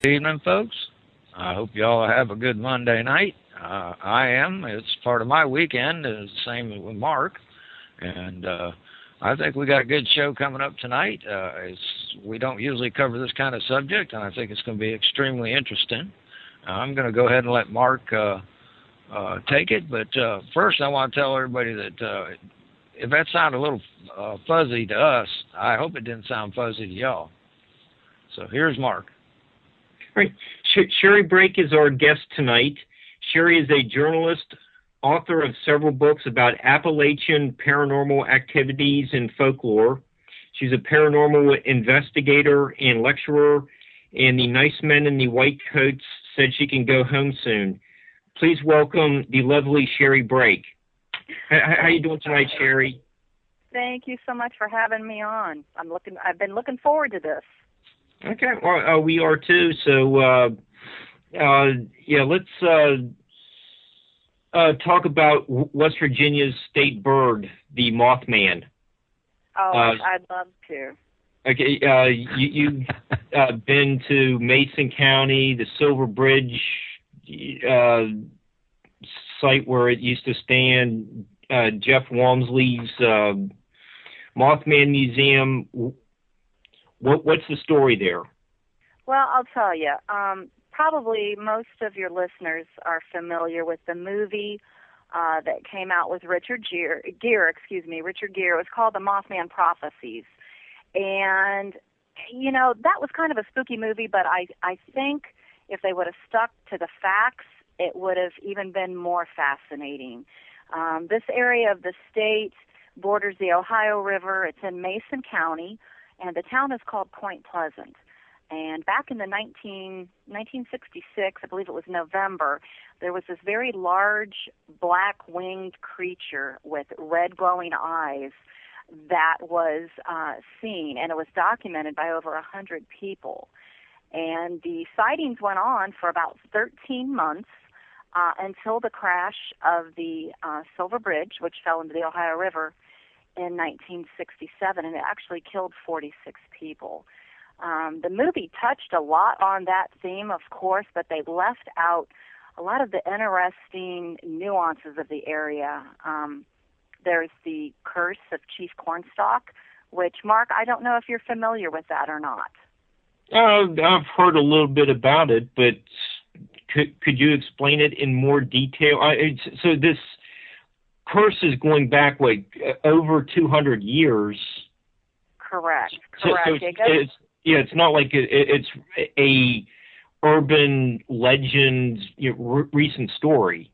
Good evening, folks. I hope you all have a good Monday night. I am. It's part of my weekend. It's the same with Mark. And I think we got a good show coming up tonight. We don't usually cover this kind of subject, and I think it's going to be extremely interesting. I'm going to go ahead and let Mark take it. But first, I want to tell everybody that if that sounded a little fuzzy to us, I hope it didn't sound fuzzy to y'all. So here's Mark. All right. Sherri Brake is our guest tonight. Sherri is a journalist, author of several books about Appalachian paranormal activities and folklore. She's a paranormal investigator and lecturer, and the nice men in the white coats said she can go home soon. Please welcome the lovely Sherri Brake. How you doing tonight, Sherri? Thank you so much for having me on. I've been looking forward to this. Okay, well, we are too. So, let's talk about West Virginia's state bird, the Mothman. Oh, I'd love to. Okay, you've been to Mason County, the Silver Bridge site where it used to stand, Jeff Walmsley's Mothman Museum. What's the story there? Well, I'll tell you. Probably most of your listeners are familiar with the movie that came out with Richard Gere. Richard Gere. It was called The Mothman Prophecies. And, you know, that was kind of a spooky movie, but I think if they would have stuck to the facts, it would have even been more fascinating. This area of the state borders the Ohio River. It's in Mason County, and the town is called Point Pleasant. And back in the 1966, I believe it was November, there was this very large black-winged creature with red glowing eyes that was seen, and it was documented by over 100 people. And the sightings went on for about 13 months until the crash of the Silver Bridge, which fell into the Ohio River in 1967, and it actually killed 46 people. The movie touched a lot on that theme, of course, but they left out a lot of the interesting nuances of the area. There's the curse of Chief Cornstalk, which, Mark, I don't know if you're familiar with that or not. I've heard a little bit about it, but could you explain it in more detail? So this curse is going back, over 200 years. Correct. So it's not like it's a urban legend, recent story.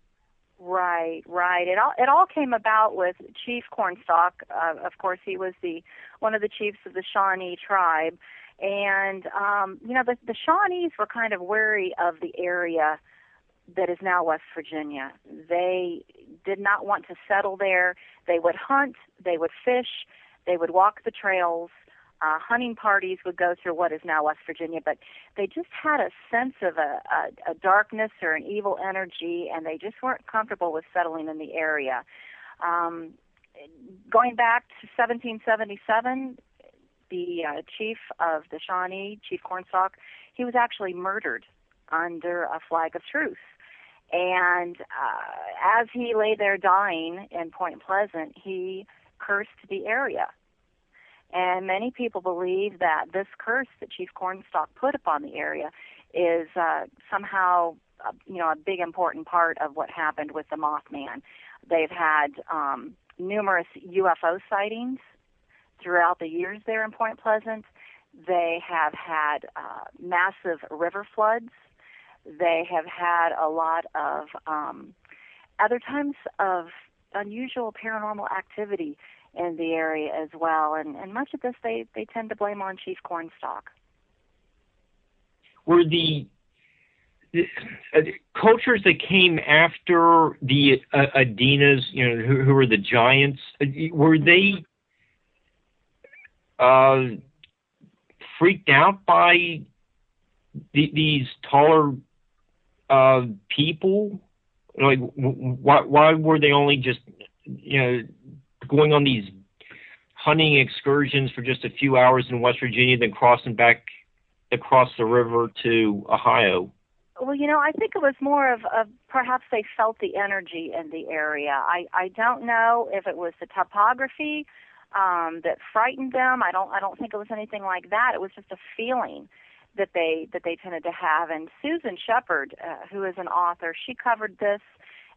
Right. It all came about with Chief Cornstalk. Of course, he was one of the chiefs of the Shawnee tribe, and the Shawnees were kind of wary of the area that is now West Virginia. They did not want to settle there. They would hunt, they would fish, they would walk the trails. Hunting parties would go through what is now West Virginia, but they just had a sense of a darkness or an evil energy, and they just weren't comfortable with settling in the area. Going back to 1777, the chief of the Shawnee, Chief Cornstalk, he was actually murdered under a flag of truce. And as he lay there dying in Point Pleasant, he cursed the area. And many people believe that this curse that Chief Cornstalk put upon the area is somehow, a big important part of what happened with the Mothman. They've had numerous UFO sightings throughout the years there in Point Pleasant. They have had massive river floods. They have had a lot of other times of unusual paranormal activity in the area as well, and much of this they tend to blame on Chief Cornstalk. Were the cultures that came after the Adinas, who were the giants, were they freaked out by these taller people? Like, why were they only just going on these hunting excursions for just a few hours in West Virginia, then crossing back across the river to Ohio? Well, I think it was more of perhaps they felt the energy in the area. I don't know if it was the topography that frightened them. I don't think it was anything like that. It was just a feeling that they tended to have. And Susan Shepard, who is an author, she covered this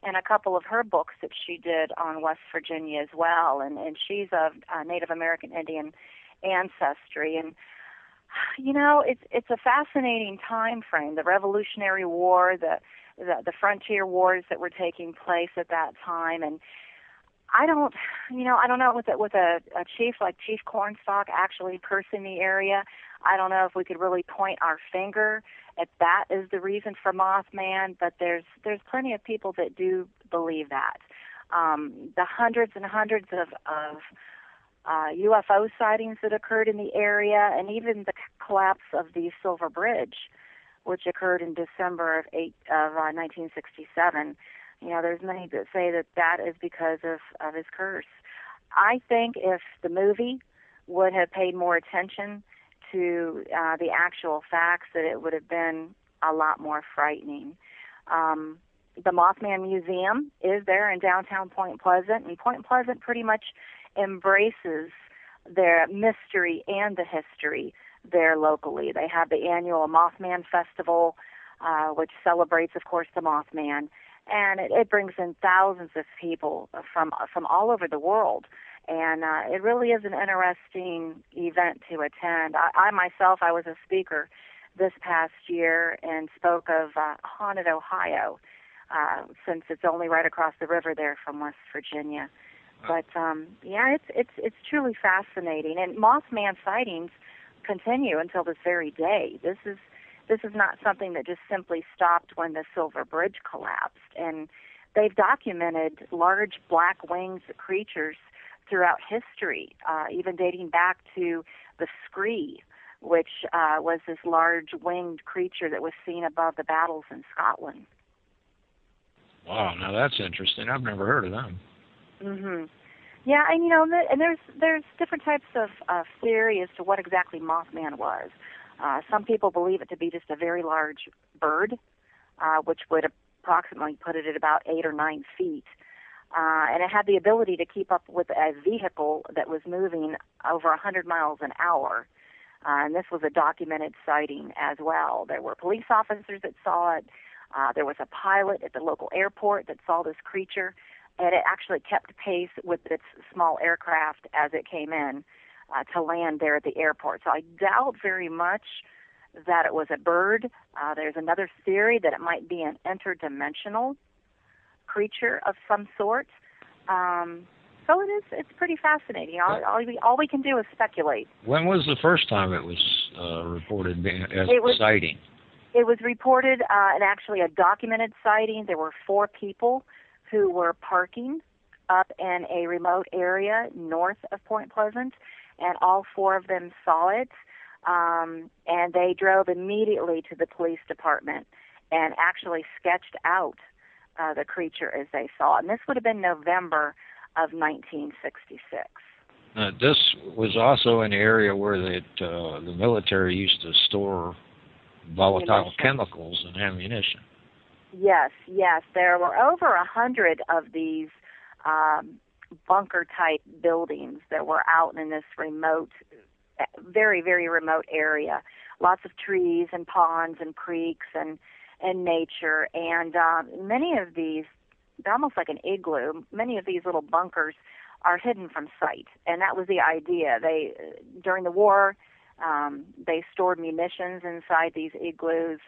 in a couple of her books that she did on West Virginia as well. And she's of Native American Indian ancestry. And it's a fascinating time frame. The Revolutionary War, the frontier wars that were taking place at that time, and I don't know with a chief like Chief Cornstalk actually cursing the area. I don't know if we could really point our finger at that as the reason for Mothman, but there's plenty of people that do believe that. The hundreds and hundreds of UFO sightings that occurred in the area, and even the collapse of the Silver Bridge, which occurred in December of 1967. There's many that say that is because of his curse. I think if the movie would have paid more attention to the actual facts, that it would have been a lot more frightening. The Mothman Museum is there in downtown Point Pleasant, and Point Pleasant pretty much embraces their mystery and the history there locally. They have the annual Mothman Festival, which celebrates, of course, the Mothman, and it brings in thousands of people from all over the world. And it really is an interesting event to attend. I myself, I was a speaker this past year and spoke of haunted Ohio, since it's only right across the river there from West Virginia. But it's truly fascinating, and Mothman sightings continue until this very day. This is not something that just simply stopped when the Silver Bridge collapsed, and they've documented large black winged creatures throughout history, even dating back to the Scree, which was this large winged creature that was seen above the battles in Scotland. Wow, now that's interesting. I've never heard of them. Mhm. Yeah, and there's different types of theory as to what exactly Mothman was. Some people believe it to be just a very large bird, which would approximately put it at about 8 or 9 feet. And it had the ability to keep up with a vehicle that was moving over 100 miles an hour. And this was a documented sighting as well. There were police officers that saw it. There was a pilot at the local airport that saw this creature, and it actually kept pace with its small aircraft as it came in to land there at the airport. So I doubt very much that it was a bird. There's another theory that it might be an interdimensional creature of some sort. So it's pretty fascinating. All we can do is speculate. When was the first time it was reported as a sighting? It was reported, and actually a documented sighting. There were 4 people who were parking up in a remote area north of Point Pleasant, and all 4 of them saw it. And they drove immediately to the police department and actually sketched out the creature as they saw it. And this would have been November of 1966. This was also an area where the military used to store volatile chemicals and ammunition. Yes. There were over 100 of these bunker-type buildings that were out in this remote, very, very remote area. Lots of trees and ponds and creeks and nature. And many of these, they're almost like an igloo. Many of these little bunkers are hidden from sight. And that was the idea. During the war, they stored munitions inside these igloos,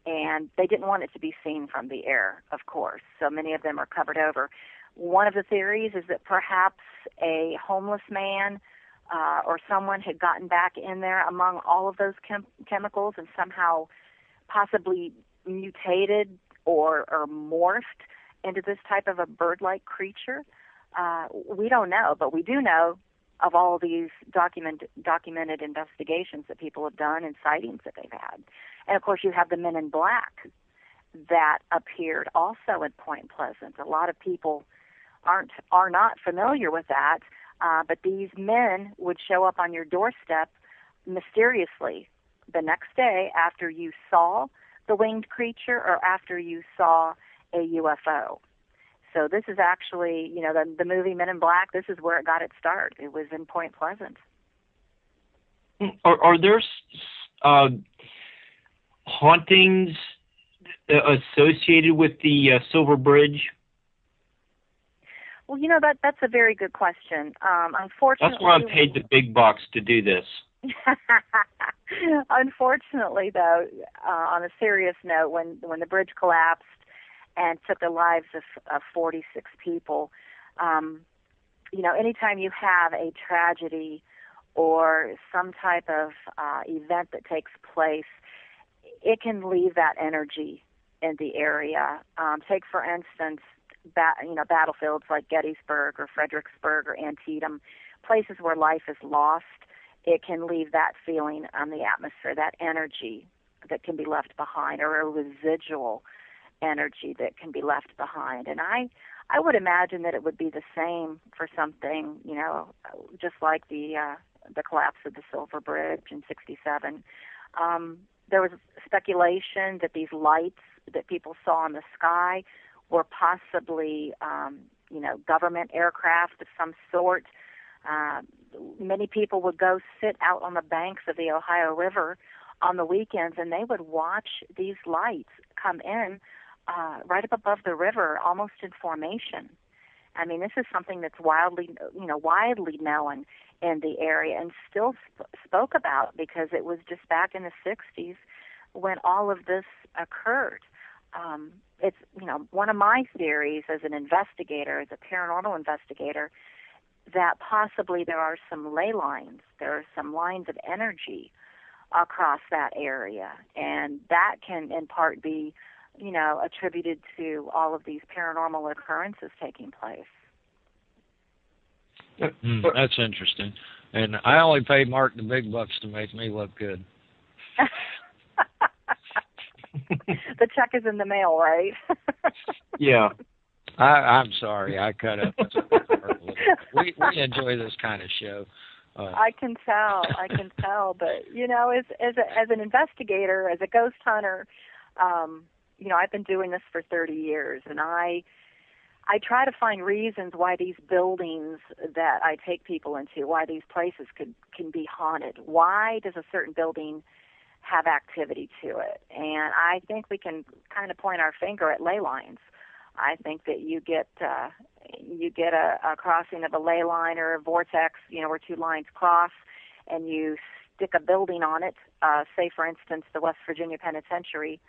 and they didn't want it to be seen from the air, of course. So many of them are covered over. One of the theories is that perhaps a homeless man or someone had gotten back in there among all of those chemicals and somehow possibly mutated or morphed into this type of a bird-like creature. We don't know, but we do know of all these documented investigations that people have done and sightings that they've had. And, of course, you have the men in black that appeared also at Point Pleasant. A lot of people are not familiar with that, but these men would show up on your doorstep mysteriously. the next day after you saw the winged creature or after you saw a UFO. So this is actually, the movie Men in Black, this is where it got its start. It was in Point Pleasant. Are there hauntings associated with the Silver Bridge? Well, that's a very good question. Unfortunately, that's why I'm paid the big bucks to do this. Unfortunately, though, on a serious note, when the bridge collapsed and took the lives of 46 people, anytime you have a tragedy or some type of event that takes place, it can leave that energy in the area. Take, for instance, battlefields like Gettysburg or Fredericksburg or Antietam, places where life is lost. It can leave that feeling on the atmosphere, that energy that can be left behind, or a residual energy that can be left behind. And I would imagine that it would be the same for something, just like the collapse of the Silver Bridge in '67. There was speculation that these lights that people saw in the sky were possibly, government aircraft of some sort. Many people would go sit out on the banks of the Ohio River on the weekends, and they would watch these lights come in right up above the river, almost in formation. I mean, this is something that's widely known in the area and still spoke about, because it was just back in the 60s when all of this occurred. It's, one of my theories as an investigator, as a paranormal investigator, that possibly there are some ley lines, there are some lines of energy across that area, and that can in part be, attributed to all of these paranormal occurrences taking place. That's interesting. And I only pay Mark the big bucks to make me look good. The check is in the mail, right? Yeah. I'm sorry, I cut up. We enjoy this kind of show. I can tell, but as an investigator, as a ghost hunter, I've been doing this for 30 years, and I try to find reasons why these buildings that I take people into, why these places can be haunted. Why does a certain building have activity to it? And I think we can kind of point our finger at ley lines. I think that you get a crossing of a ley line or a vortex, where two lines cross, and you stick a building on it, say, for instance, the West Virginia Penitentiary,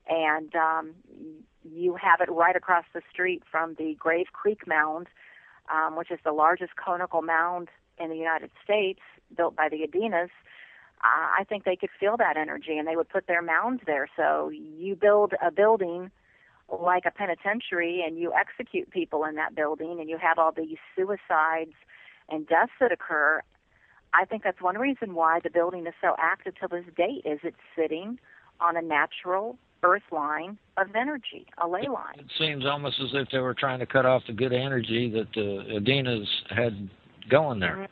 and you have it right across the street from the Grave Creek Mound, which is the largest conical mound in the United States, built by the Adinas. I think they could feel that energy, and they would put their mounds there. So you build a building like a penitentiary, and you execute people in that building, and you have all these suicides and deaths that occur. I think that's one reason why the building is so active to this date, is it's sitting on a natural earth line of energy, a ley line. It seems almost as if they were trying to cut off the good energy that the Adinas had going there. Mm-hmm.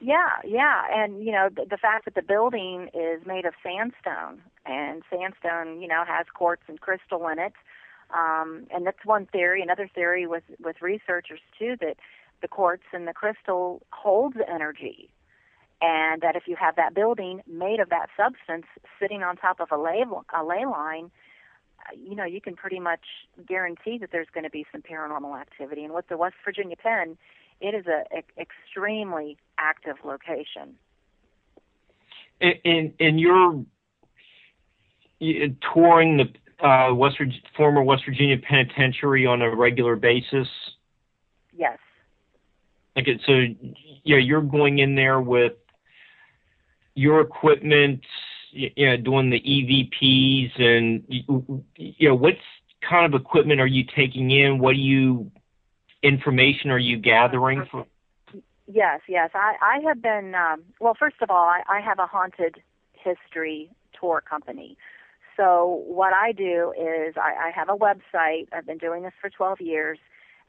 Yeah, and the fact that the building is made of sandstone, and sandstone, has quartz and crystal in it, and that's one theory. Another theory with researchers too, that the quartz and the crystal holds energy, and that if you have that building made of that substance sitting on top of a ley line, you can pretty much guarantee that there's going to be some paranormal activity. And with the West Virginia Pen, it is an extremely active location. And you're touring the former West Virginia Penitentiary on a regular basis? Yes. Okay, so you're going in there with your equipment, doing the EVPs, and what kind of equipment are you taking in? What information are you gathering? Yes. I have been, first of all, I have a haunted history tour company. So what I do is I have a website. I've been doing this for 12 years.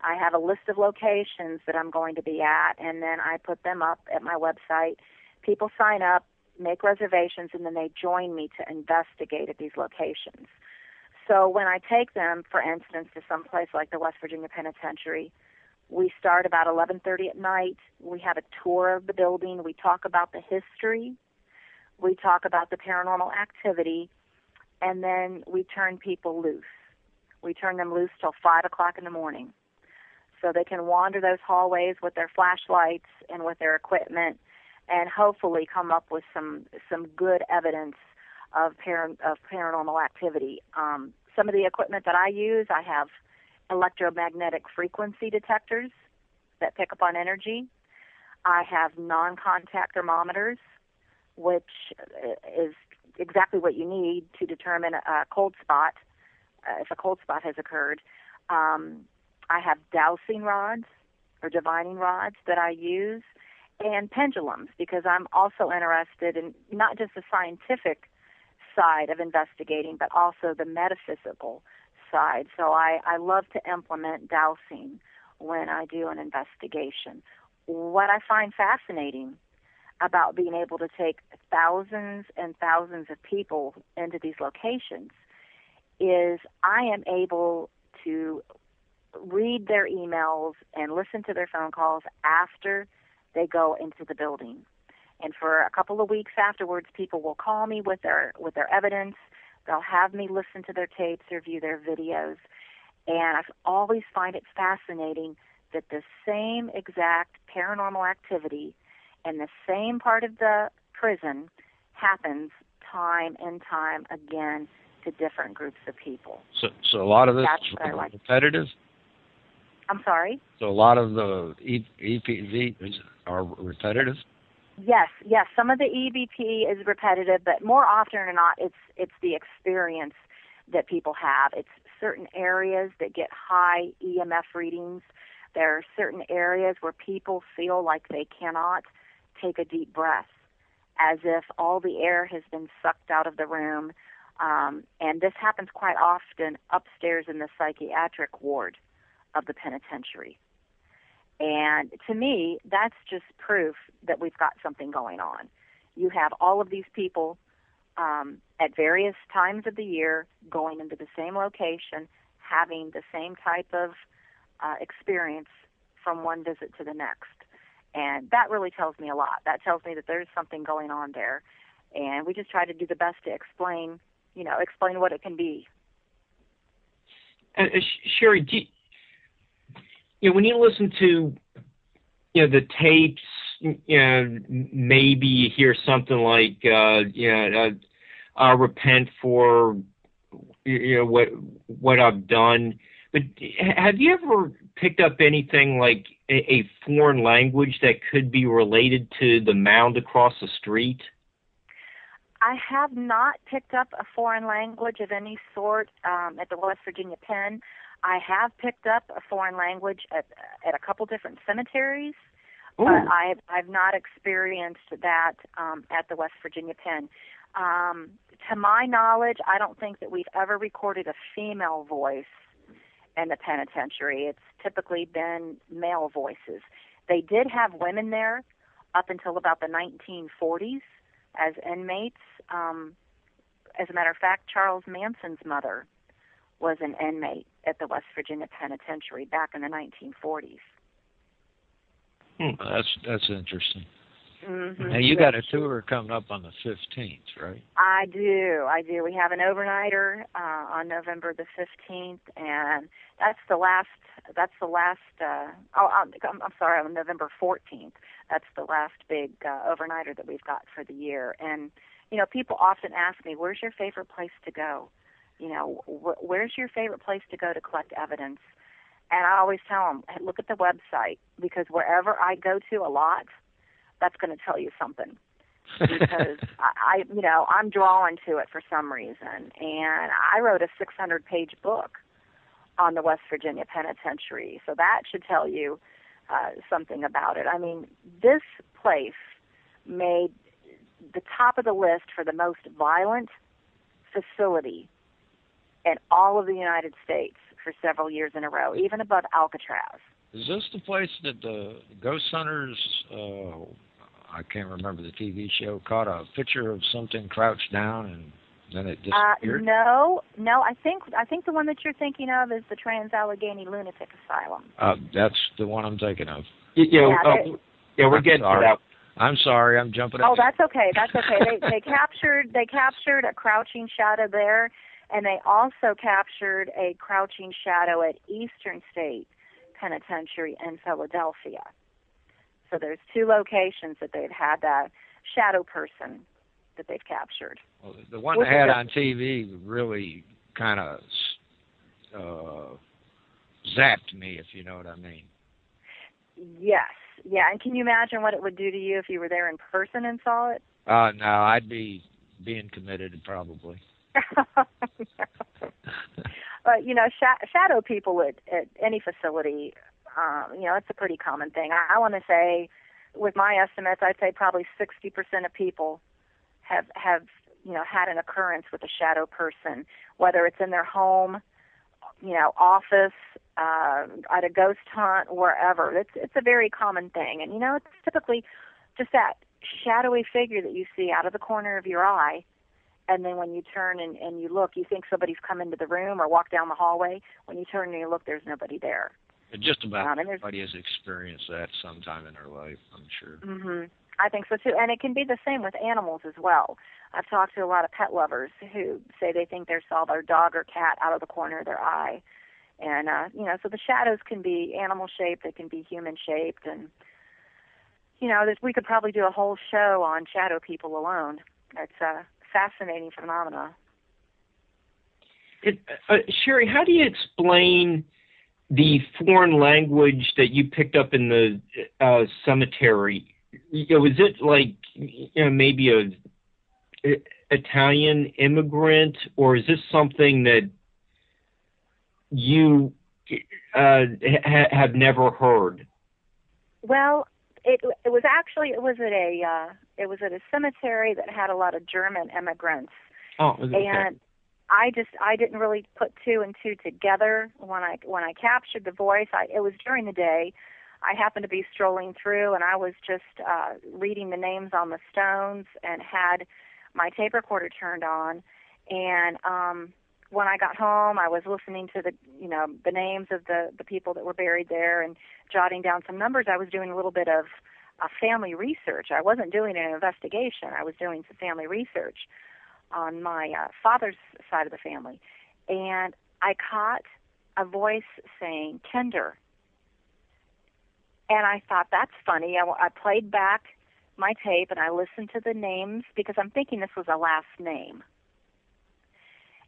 I have a list of locations that I'm going to be at, and then I put them up at my website. People sign up, make reservations, and then they join me to investigate at these locations. So when I take them, for instance, to some place like the West Virginia Penitentiary, we start about 11:30 at night. We have a tour of the building. We talk about the history. We talk about the paranormal activity, and then we turn people loose. We turn them loose till 5 o'clock in the morning, so they can wander those hallways with their flashlights and with their equipment, and hopefully come up with some good evidence of paranormal activity. Some of the equipment that I use, I have electromagnetic frequency detectors that pick up on energy. I have non-contact thermometers, which is exactly what you need to determine a cold spot, if a cold spot has occurred. I have dowsing rods or divining rods that I use, and pendulums, because I'm also interested in not just the scientific side of investigating, but also the metaphysical side. So I love to implement dowsing when I do an investigation. What I find fascinating about being able to take thousands and thousands of people into these locations is I am able to read their emails and listen to their phone calls after they go into the building. And for a couple of weeks afterwards, people will call me with their evidence. They'll have me listen to their tapes or view their videos. And I always find it fascinating that the same exact paranormal activity in the same part of the prison happens time and time again to different groups of people. So a lot of this That's is repetitive? I'm sorry? So a lot of the EPZ are repetitive? Yes. Some of the EVP is repetitive, but more often than not, it's the experience that people have. It's certain areas that get high EMF readings. There are certain areas where people feel like they cannot take a deep breath, as if all the air has been sucked out of the room. And this happens quite often upstairs in the psychiatric ward of the penitentiary. And to me, that's just proof that we've got something going on. You have all of these people at various times of the year going into the same location, having the same type of experience from one visit to the next. And that really tells me a lot. That tells me that there's something going on there. And we just try to do the best to explain what it can be. Sherri, when you listen to, the tapes, maybe you hear something like, I repent for, what I've done. But have you ever picked up anything like a foreign language that could be related to the mound across the street? I have not picked up a foreign language of any sort at the West Virginia Pen. I have picked up a foreign language at a couple different cemeteries, but I've not experienced that at the West Virginia Pen. To my knowledge, I don't think that we've ever recorded a female voice in the penitentiary. It's typically been male voices. They did have women there up until about the 1940s as inmates. As a matter of fact, Charles Manson's mother was an inmate at the West Virginia Penitentiary back in the 1940s. That's interesting. Mm-hmm. Now, you got a tour coming up on the 15th, right? I do. We have an overnighter on November the 15th, and that's the last. I'm sorry, on November 14th. That's the last big overnighter that we've got for the year. And people often ask me, "Where's your favorite place to go? Where's your favorite place to go to collect evidence?" And I always tell them, hey, look at the website, because wherever I go to a lot, that's going to tell you something. Because I'm drawn to it for some reason. And I wrote a 600-page book on the West Virginia Penitentiary, so that should tell you something about it. I mean, this place made the top of the list for the most violent facility in all of the United States for several years in a row, even above Alcatraz. Is this the place that the ghost hunters, I can't remember the TV show, caught a picture of something crouched down and then it disappeared? No. I think the one that you're thinking of is the Trans-Allegheny Lunatic Asylum. That's the one I'm thinking of. Yeah, we're getting to that. I'm sorry, I'm jumping. Oh, that's okay. They captured a crouching shadow there, and they also captured a crouching shadow at Eastern State Penitentiary in Philadelphia. So there's 2 locations that they've had that shadow person that they've captured. Well, the one they had on TV really kind of zapped me, if you know what I mean. Yes. Yeah, and can you imagine what it would do to you if you were there in person and saw it? No, I'd be being committed probably. But, shadow people at any facility, it's a pretty common thing. I want to say, with my estimates, I'd say probably 60% of people have had an occurrence with a shadow person, whether it's in their home, office, at a ghost hunt, wherever. It's a very common thing. And, it's typically just that shadowy figure that you see out of the corner of your eye. And then when you turn and you look, you think somebody's come into the room or walked down the hallway. When you turn and you look, there's nobody there. Just about everybody has experienced that sometime in their life, I'm sure. Mm-hmm. I think so, too. And it can be the same with animals as well. I've talked to a lot of pet lovers who say they think they saw their dog or cat out of the corner of their eye. And, so the shadows can be animal-shaped, they can be human-shaped. And, we could probably do a whole show on shadow people alone. It's a fascinating phenomena. Sherri, how do you explain the foreign language that you picked up in the cemetery? Was it like maybe a Italian immigrant, or is this something that you have never heard? Well, it was at a cemetery that had a lot of German immigrants. Oh, okay. And I didn't really put 2 and 2 together when I captured the voice. It was during the day. I happened to be strolling through, and I was just reading the names on the stones and had my tape recorder turned on. And when I got home, I was listening to the names of the people that were buried there and jotting down some numbers. I was doing a little bit of family research. I wasn't doing an investigation. I was doing some family research on my father's side of the family. And I caught a voice saying, "Kinder." And I thought, that's funny. I played back my tape and I listened to the names because I'm thinking this was a last name.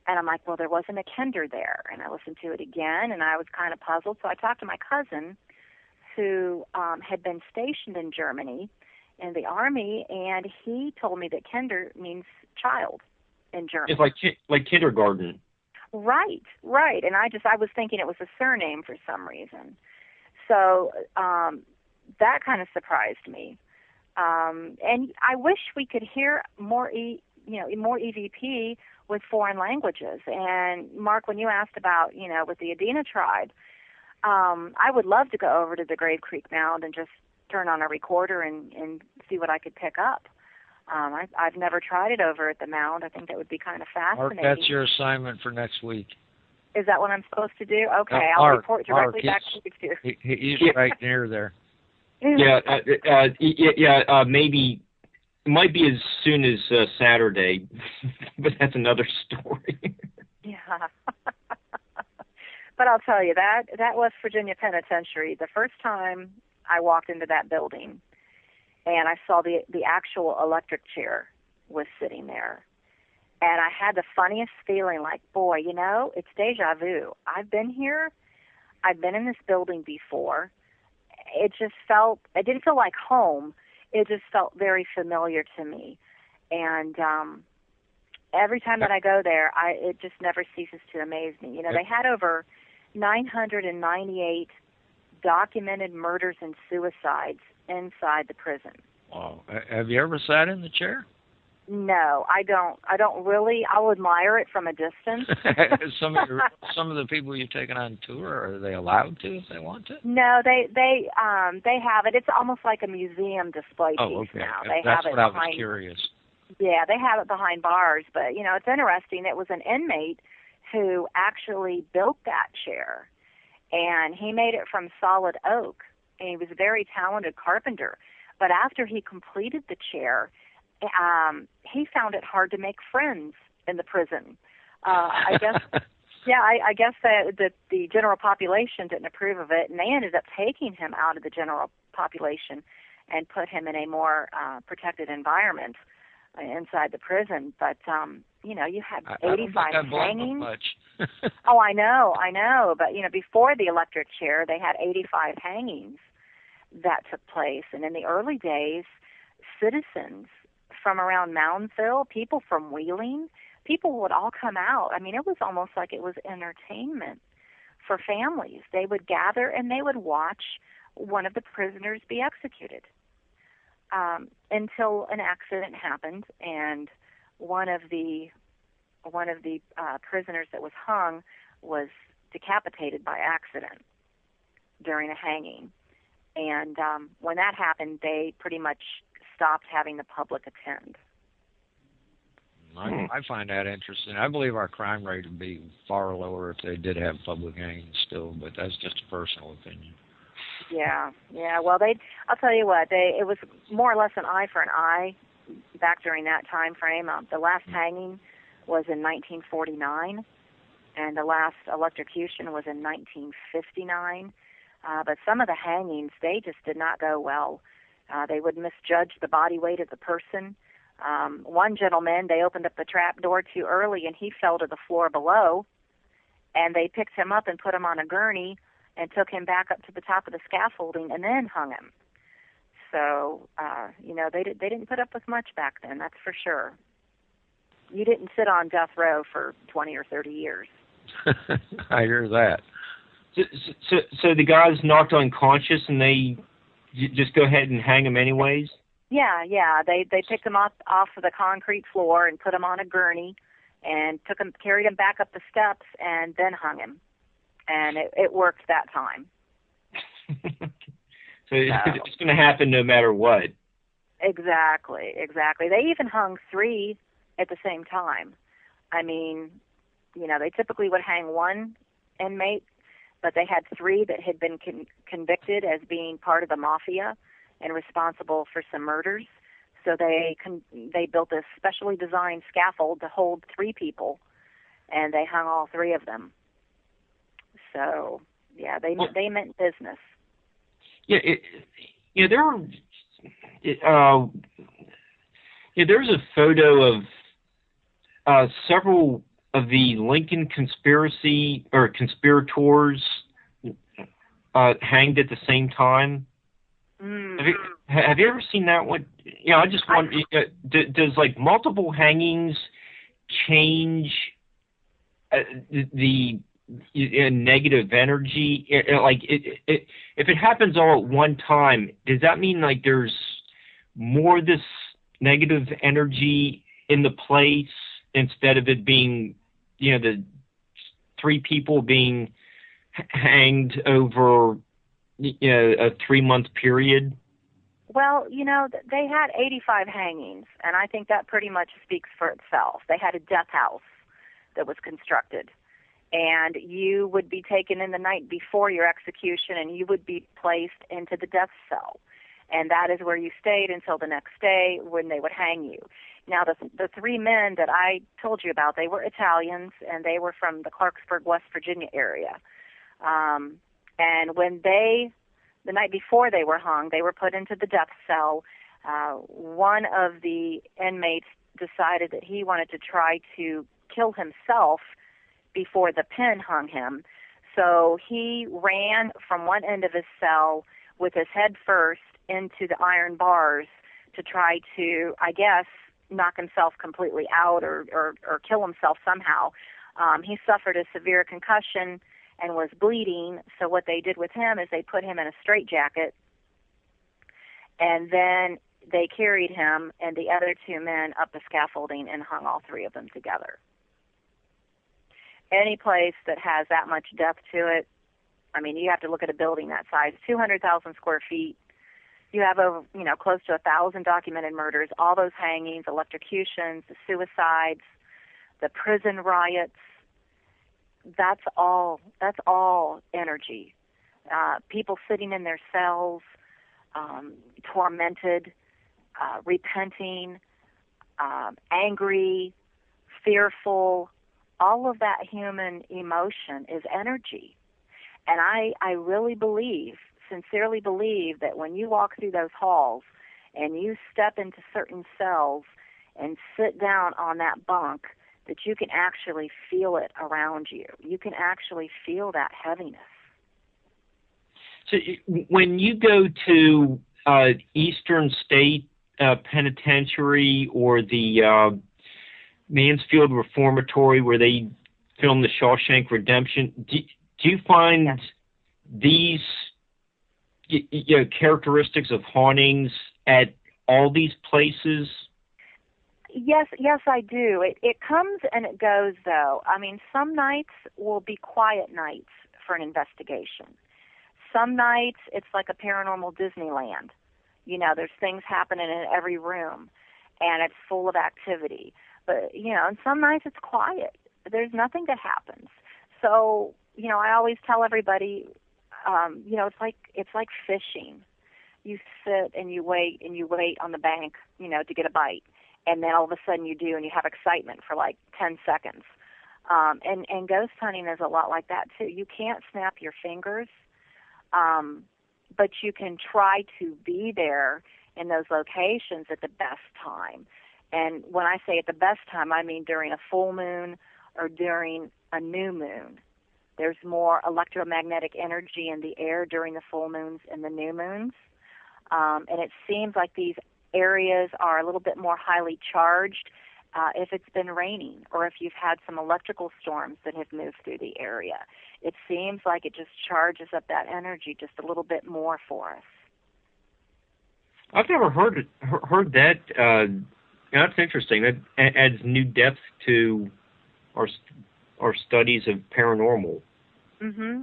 And I'm like, well, there wasn't a Kinder there. And I listened to it again and I was kind of puzzled. So I talked to my cousin who had been stationed in Germany in the army, and he told me that Kinder means child in German. It's like kindergarten. Right. And I was thinking it was a surname for some reason. So that kind of surprised me. And I wish we could hear more EVP with foreign languages. And Mark, when you asked about, with the Adena tribe, I would love to go over to the Grave Creek Mound and just turn on a recorder and see what I could pick up. I've never tried it over at the mound. I think that would be kind of fascinating. Mark, that's your assignment for next week. Is that what I'm supposed to do? Okay, I'll report directly back to you too. He's right near there. Maybe it might be as soon as Saturday, but that's another story. Yeah. But I'll tell you, that West Virginia Penitentiary, the first time I walked into that building and I saw the actual electric chair was sitting there. And I had the funniest feeling like, boy, it's deja vu. I've been here. I've been in this building before. It didn't feel like home. It just felt very familiar to me. And every time that I go there, it just never ceases to amaze me. They had over 998 documented murders and suicides inside the prison. Wow. Have you ever sat in the chair? No, I don't. I don't really. I'll admire it from a distance. some of the people you've taken on tour, are they allowed to if they want to? No, they have it. It's almost like a museum display piece now. They That's have it what I was behind. curious. Yeah, they have it behind bars. But it's interesting. It was an inmate who actually built that chair, and he made it from solid oak. And he was a very talented carpenter. But after he completed the chair, he found it hard to make friends in the prison. I guess, I guess that the general population didn't approve of it, and they ended up taking him out of the general population and put him in a more protected environment inside the prison. But you had 85 hangings. Much. Oh, I know. But before the electric chair, they had 85 hangings that took place, and in the early days, citizens from around Moundsville, people from Wheeling, people would all come out. I mean, it was almost like it was entertainment for families. They would gather and they would watch one of the prisoners be executed until an accident happened, and one of the prisoners that was hung was decapitated by accident during a hanging. And when that happened, they pretty much stopped having the public attend. I find that interesting. I believe our crime rate would be far lower if they did have public hangings still, but that's just a personal opinion. Yeah. Well, I'll tell you what, it was more or less an eye for an eye back during that time frame. The last hanging was in 1949, and the last electrocution was in 1959. But some of the hangings, they just did not go well. They would misjudge the body weight of the person. One gentleman, they opened up the trap door too early, and he fell to the floor below, and they picked him up and put him on a gurney and took him back up to the top of the scaffolding and then hung him. So, they didn't put up with much back then, that's for sure. You didn't sit on death row for 20 or 30 years. I hear that. So the guy's knocked unconscious, and they just go ahead and hang him anyways? Yeah. They picked him off of the concrete floor and put him on a gurney and carried him back up the steps and then hung him. And it worked that time. So it's going to happen no matter what. Exactly. They even hung 3 at the same time. I mean, they typically would hang one inmate, but they had 3 that had been convicted as being part of the mafia and responsible for some murders. So they built a specially designed scaffold to hold 3 people, and they hung all 3 of them. So yeah, they meant business. Yeah, there's a photo of several of the Lincoln conspirators hanged at the same time. Have you ever seen that one? I just wonder, does like multiple hangings change the negative energy? If it happens all at one time, does that mean like there's more of this negative energy in the place instead of it being, the 3 people being hanged over, a 3-month period? Well, they had 85 hangings, and I think that pretty much speaks for itself. They had a death house that was constructed, and you would be taken in the night before your execution, and you would be placed into the death cell. And that is where you stayed until the next day when they would hang you. Now, the 3 men that I told you about, they were Italians, and they were from the Clarksburg, West Virginia area. And when the night before they were hung, they were put into the death cell. One of the inmates decided that he wanted to try to kill himself before the pen hung him. So he ran from one end of his cell with his head first into the iron bars to try to, I guess, knock himself completely out or kill himself somehow. He suffered a severe concussion and was bleeding, so what they did with him is they put him in a straitjacket, and then they carried him and the other two men up the scaffolding and hung all three of them together. Any place that has that much depth to it, I mean, you have to look at a building that size, 200,000 square feet. You have over, close to 1,000 documented murders, all those hangings, electrocutions, the suicides, the prison riots. That's all energy. People sitting in their cells, tormented, repenting, angry, fearful. All of that human emotion is energy. And I really sincerely believe that when you walk through those halls and you step into certain cells and sit down on that bunk, that you can actually feel it around you. You can actually feel that heaviness. So when you go to Eastern State Penitentiary or the Mansfield Reformatory where they filmed the Shawshank Redemption, do you find these characteristics of hauntings at all these places? Yes, I do. It comes and it goes, though. I mean, some nights will be quiet nights for an investigation. Some nights it's like a paranormal Disneyland. There's things happening in every room, and it's full of activity. But, and some nights it's quiet. There's nothing that happens. So, I always tell everybody, it's like fishing. You sit and you wait on the bank, to get a bite. And then all of a sudden you do, and you have excitement for like 10 seconds. And ghost hunting is a lot like that, too. You can't snap your fingers, but you can try to be there in those locations at the best time. And when I say at the best time, I mean during a full moon or during a new moon. There's more electromagnetic energy in the air during the full moons and the new moons. And it seems like these areas are a little bit more highly charged if it's been raining or if you've had some electrical storms that have moved through the area. It seems like it just charges up that energy just a little bit more for us. I've never heard that. That's interesting. That adds new depth to our studies of paranormal. Mm-hmm.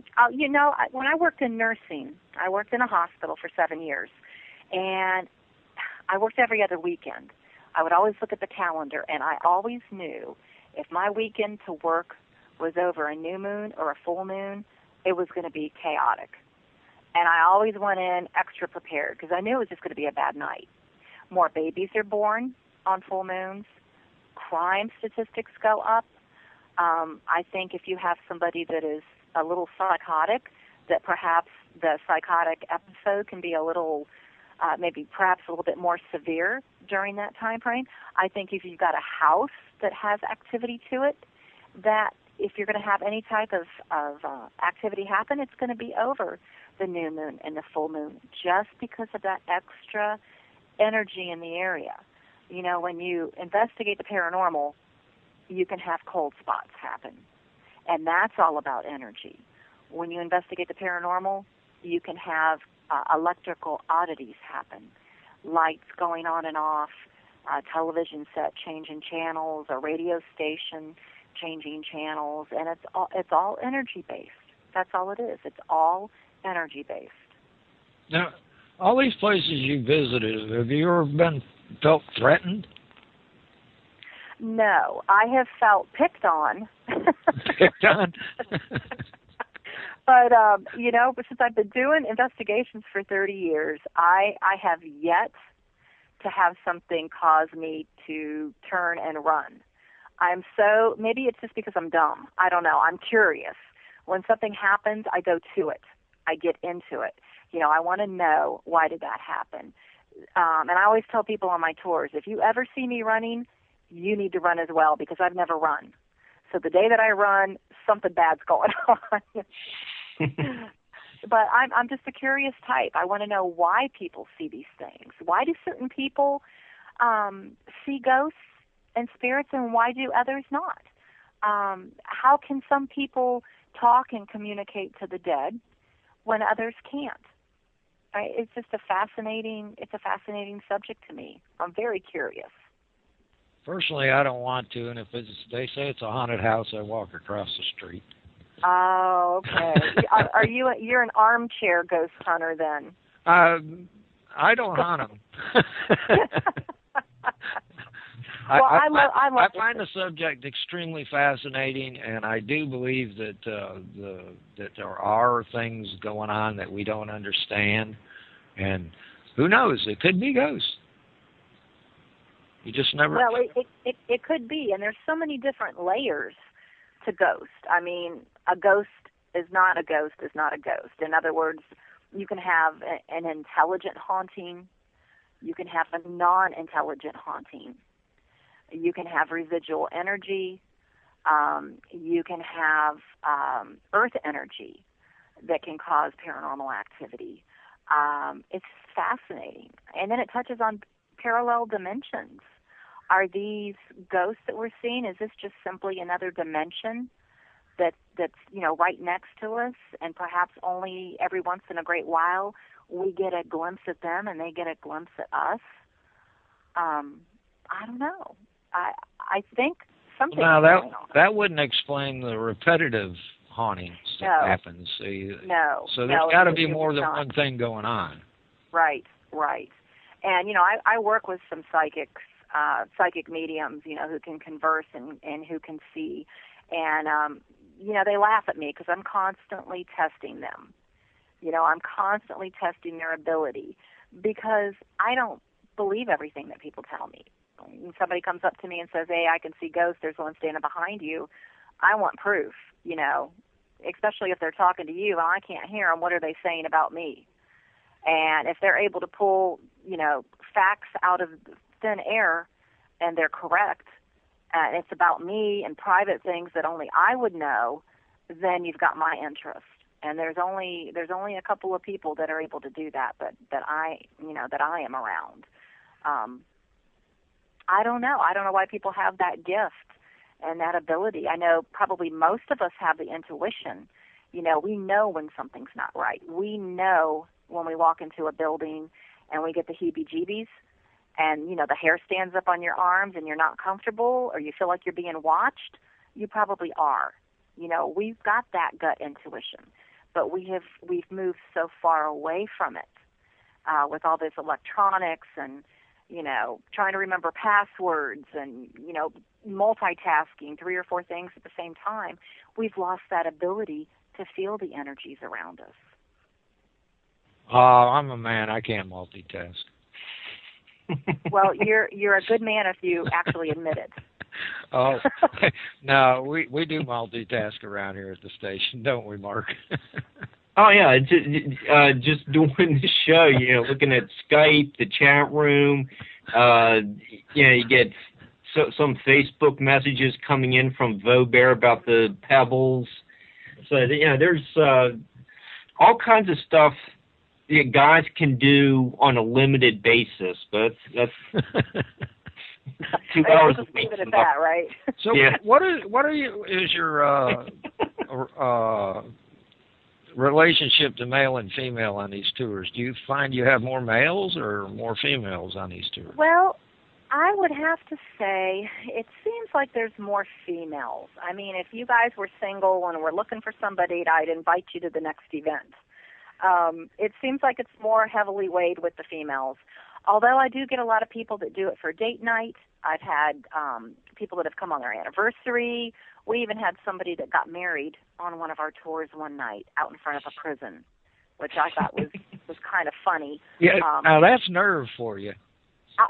When I worked in nursing, I worked in a hospital for 7 years, and I worked every other weekend. I would always look at the calendar, and I always knew if my weekend to work was over a new moon or a full moon, it was going to be chaotic. And I always went in extra prepared because I knew it was just going to be a bad night. More babies are born on full moons. Crime statistics go up. I think if you have somebody that is a little psychotic, that perhaps the psychotic episode can be a little, perhaps a little bit more severe during that time frame. I think if you've got a house that has activity to it, that if you're going to have any type of activity happen, it's going to be over the new moon and the full moon just because of that extra energy in the area. When you investigate the paranormal, you can have cold spots happen. And that's all about energy. When you investigate the paranormal, you can have electrical oddities happen. Lights going on and off, a television set changing channels, a radio station changing channels, and it's all energy-based. That's all it is. It's all energy-based. Now, all these places you visited, have you ever felt threatened? No, I have felt picked on. Picked on? But, since I've been doing investigations for 30 years, I have yet to have something cause me to turn and run. Maybe it's just because I'm dumb. I don't know. I'm curious. When something happens, I go to it. I get into it. I want to know, why did that happen? And I always tell people on my tours, if you ever see me running, you need to run as well because I've never run. So the day that I run, something bad's going on. But I'm just a curious type. I want to know why people see these things. Why do certain people see ghosts and spirits, and why do others not? How can some people talk and communicate to the dead when others can't? It's just a fascinating subject to me. I'm very curious. Personally, I don't want to, and if they say it's a haunted house, I walk across the street. Oh, okay. You're an armchair ghost hunter then? I don't hunt them. I find the subject extremely fascinating, and I do believe that that there are things going on that we don't understand, and who knows? It could be ghosts. You just never. Well, it could be, and there's so many different layers to ghost. I mean, a ghost is not a ghost is not a ghost. In other words, you can have an intelligent haunting. You can have a non-intelligent haunting. You can have residual energy. You can have earth energy that can cause paranormal activity. It's fascinating. And then it touches on parallel dimensions. Are these ghosts that we're seeing, is this just simply another dimension that's right next to us, and perhaps only every once in a great while we get a glimpse at them and they get a glimpse at us? I don't know. I think something. Now that wouldn't explain the repetitive hauntings that happens. No. So there's got to be more than one thing going on. Right. And I work with some psychic mediums, who can converse and who can see, and they laugh at me because I'm constantly testing them. I'm constantly testing their ability because I don't believe everything that people tell me. When somebody comes up to me and says, "Hey, I can see ghosts, there's one standing behind you," I want proof, especially if they're talking to you and I can't hear them. What are they saying about me? And if they're able to pull, facts out of thin air and they're correct, and it's about me and private things that only I would know, then you've got my interest. And there's only a couple of people that are able to do that, but that I am around. I don't know. I don't know why people have that gift and that ability. I know probably most of us have the intuition. We know when something's not right. We know when we walk into a building and we get the heebie-jeebies and, the hair stands up on your arms and you're not comfortable or you feel like you're being watched. You probably are. We've got that gut intuition, but we've moved so far away from it with all this electronics and, trying to remember passwords and, multitasking 3 or 4 things at the same time. We've lost that ability to feel the energies around us. I'm a man. I can't multitask. Well, you're a good man if you actually admit it. Oh, no, we do multitask around here at the station, don't we, Mark? Oh, yeah, just doing the show, looking at Skype, the chat room, you get some Facebook messages coming in from Vobear about the pebbles. So, there's all kinds of stuff that guys can do on a limited basis, but that's 2 hours a week. Leave it at that, right? So, yeah. what is your relationship to male and female on these tours? Do you find you have more males or more females on these tours? Well, I would have to say it seems like there's more females. I mean, if you guys were single and were looking for somebody, I'd invite you to the next event. It seems like it's more heavily weighed with the females. Although I do get a lot of people that do it for date night. I've had people that have come on their anniversary. We even had somebody that got married on one of our tours one night out in front of a prison, which I thought was kind of funny. Yeah, now that's nerve for you.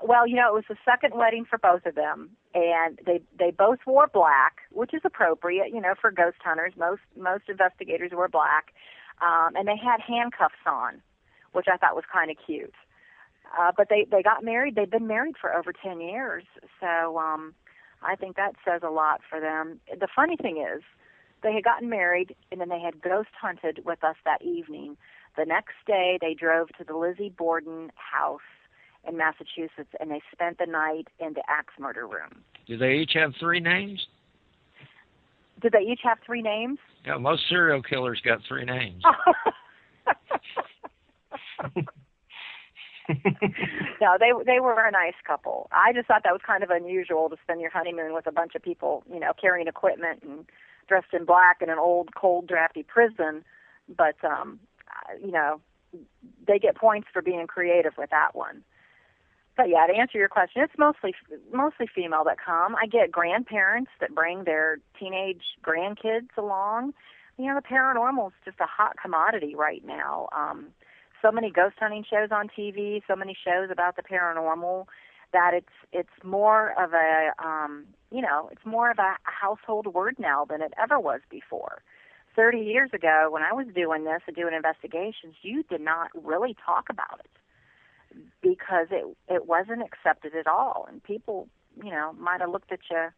Well, it was the second wedding for both of them, and they both wore black, which is appropriate, for ghost hunters. Most investigators wear black, and they had handcuffs on, which I thought was kind of cute. But they got married. They've been married for over 10 years, so I think that says a lot for them. The funny thing is, they had gotten married, and then they had ghost hunted with us that evening. The next day, they drove to the Lizzie Borden house in Massachusetts, and they spent the night in the axe murder room. Do they each have 3 names? Did they each have 3 names? Yeah, most serial killers got 3 names. No, they were a nice couple. I just thought that was kind of unusual to spend your honeymoon with a bunch of people, carrying equipment and dressed in black in an old, cold, drafty prison. But, they get points for being creative with that one. But yeah, to answer your question, it's mostly female that come. I get grandparents that bring their teenage grandkids along. The paranormal is just a hot commodity right now. So many ghost hunting shows on TV, so many shows about the paranormal, that it's more of a it's more of a household word now than it ever was before. 30 years ago, when I was doing this and doing investigations, you did not really talk about it because it wasn't accepted at all, and people might have looked at you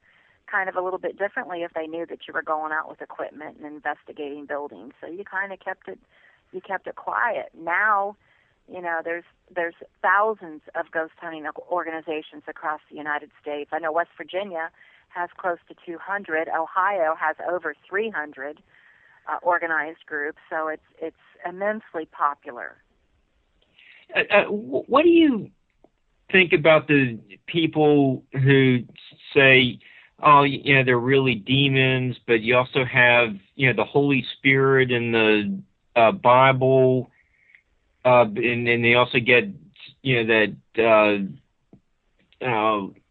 kind of a little bit differently if they knew that you were going out with equipment and investigating buildings. So you kind of kept it quiet. Now, there's thousands of ghost hunting organizations across the United States. I know West Virginia has close to 200. Ohio has over 300 organized groups. So it's immensely popular. What do you think about the people who say, oh, they're really demons, but you also have, the Holy Spirit and the Bible, and they also get,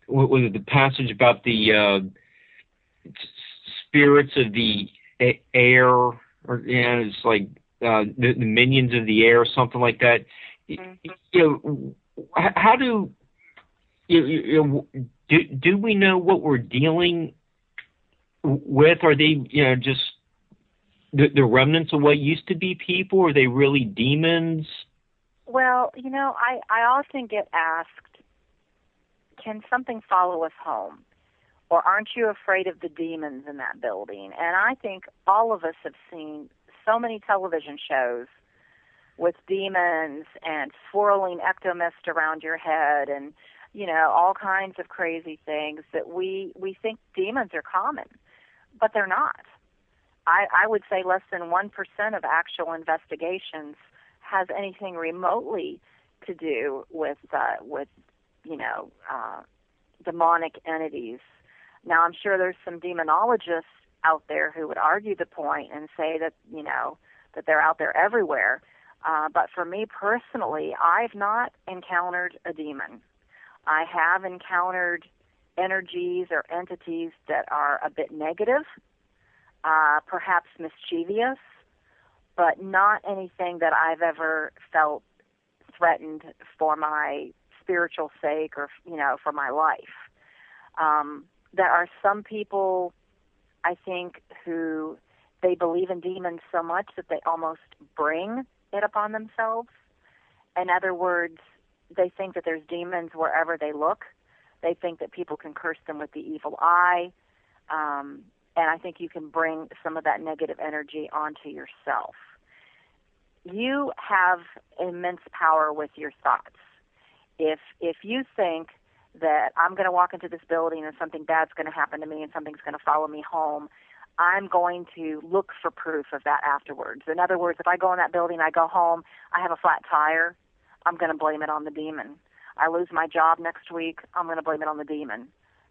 what was it, the passage about the spirits of the air, or it's like the minions of the air, something like that. Mm-hmm. How do do we know what we're dealing with? Are they just the remnants of what used to be people? Are they really demons? Well, I often get asked, can something follow us home? Or aren't you afraid of the demons in that building? And I think all of us have seen so many television shows with demons and swirling ectomist around your head and, all kinds of crazy things that we think demons are common, but they're not. I would say less than 1% of actual investigations has anything remotely to do with demonic entities. Now, I'm sure there's some demonologists out there who would argue the point and say that, that they're out there everywhere. But for me personally, I've not encountered a demon. I have encountered energies or entities that are a bit negative, perhaps mischievous, but not anything that I've ever felt threatened for my spiritual sake or, for my life. There are some people, I think, who they believe in demons so much that they almost bring it upon themselves. In other words, they think that there's demons wherever they look. They think that people can curse them with the evil eye. And I think you can bring some of that negative energy onto yourself. You have immense power with your thoughts. If you think that I'm going to walk into this building and something bad's going to happen to me and something's going to follow me home, I'm going to look for proof of that afterwards. In other words, if I go in that building, I go home, I have a flat tire, I'm going to blame it on the demon. I lose my job next week, I'm going to blame it on the demon.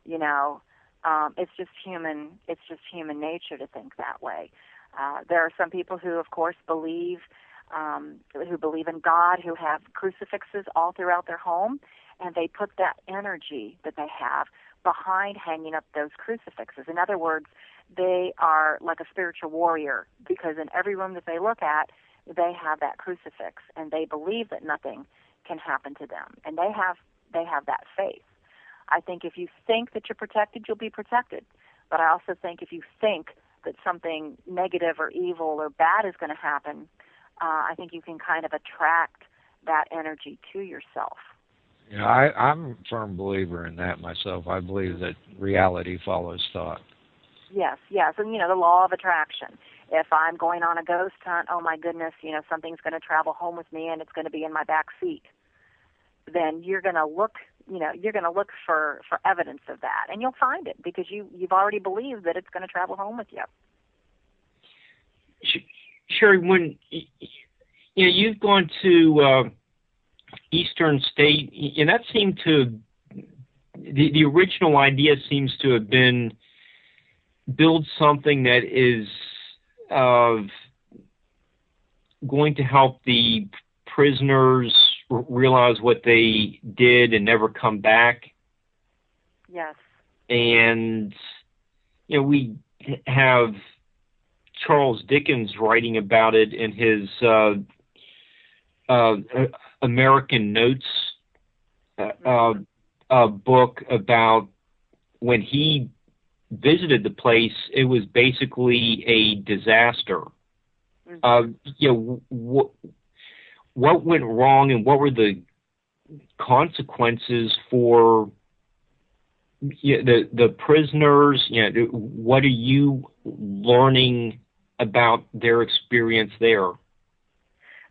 It's just human nature to think that way. There are some people who, of course, believe in God, who have crucifixes all throughout their home, and they put that energy that they have behind hanging up those crucifixes. In other words, they are like a spiritual warrior, because in every room that they look at, they have that crucifix, and they believe that nothing can happen to them, and they have that faith. I think if you think that you're protected, you'll be protected. But I also think if you think that something negative or evil or bad is going to happen, I think you can kind of attract that energy to yourself. I'm a firm believer in that myself. I believe that reality follows thought. Yes, and the law of attraction. If I'm going on a ghost hunt, oh my goodness, something's going to travel home with me and it's going to be in my back seat. Then you're going to look, for evidence of that, and you'll find it because you've already believed that it's going to travel home with you. Sherri, when You've gone to Eastern State, and that seemed to, the original idea seems to have been build something that is going to help the prisoners realize what they did and never come back. Yes. And, we have Charles Dickens writing about it in his American Notes book about when he visited the place, it was basically a disaster. What went wrong and what were the consequences for the prisoners? What are you learning about their experience there?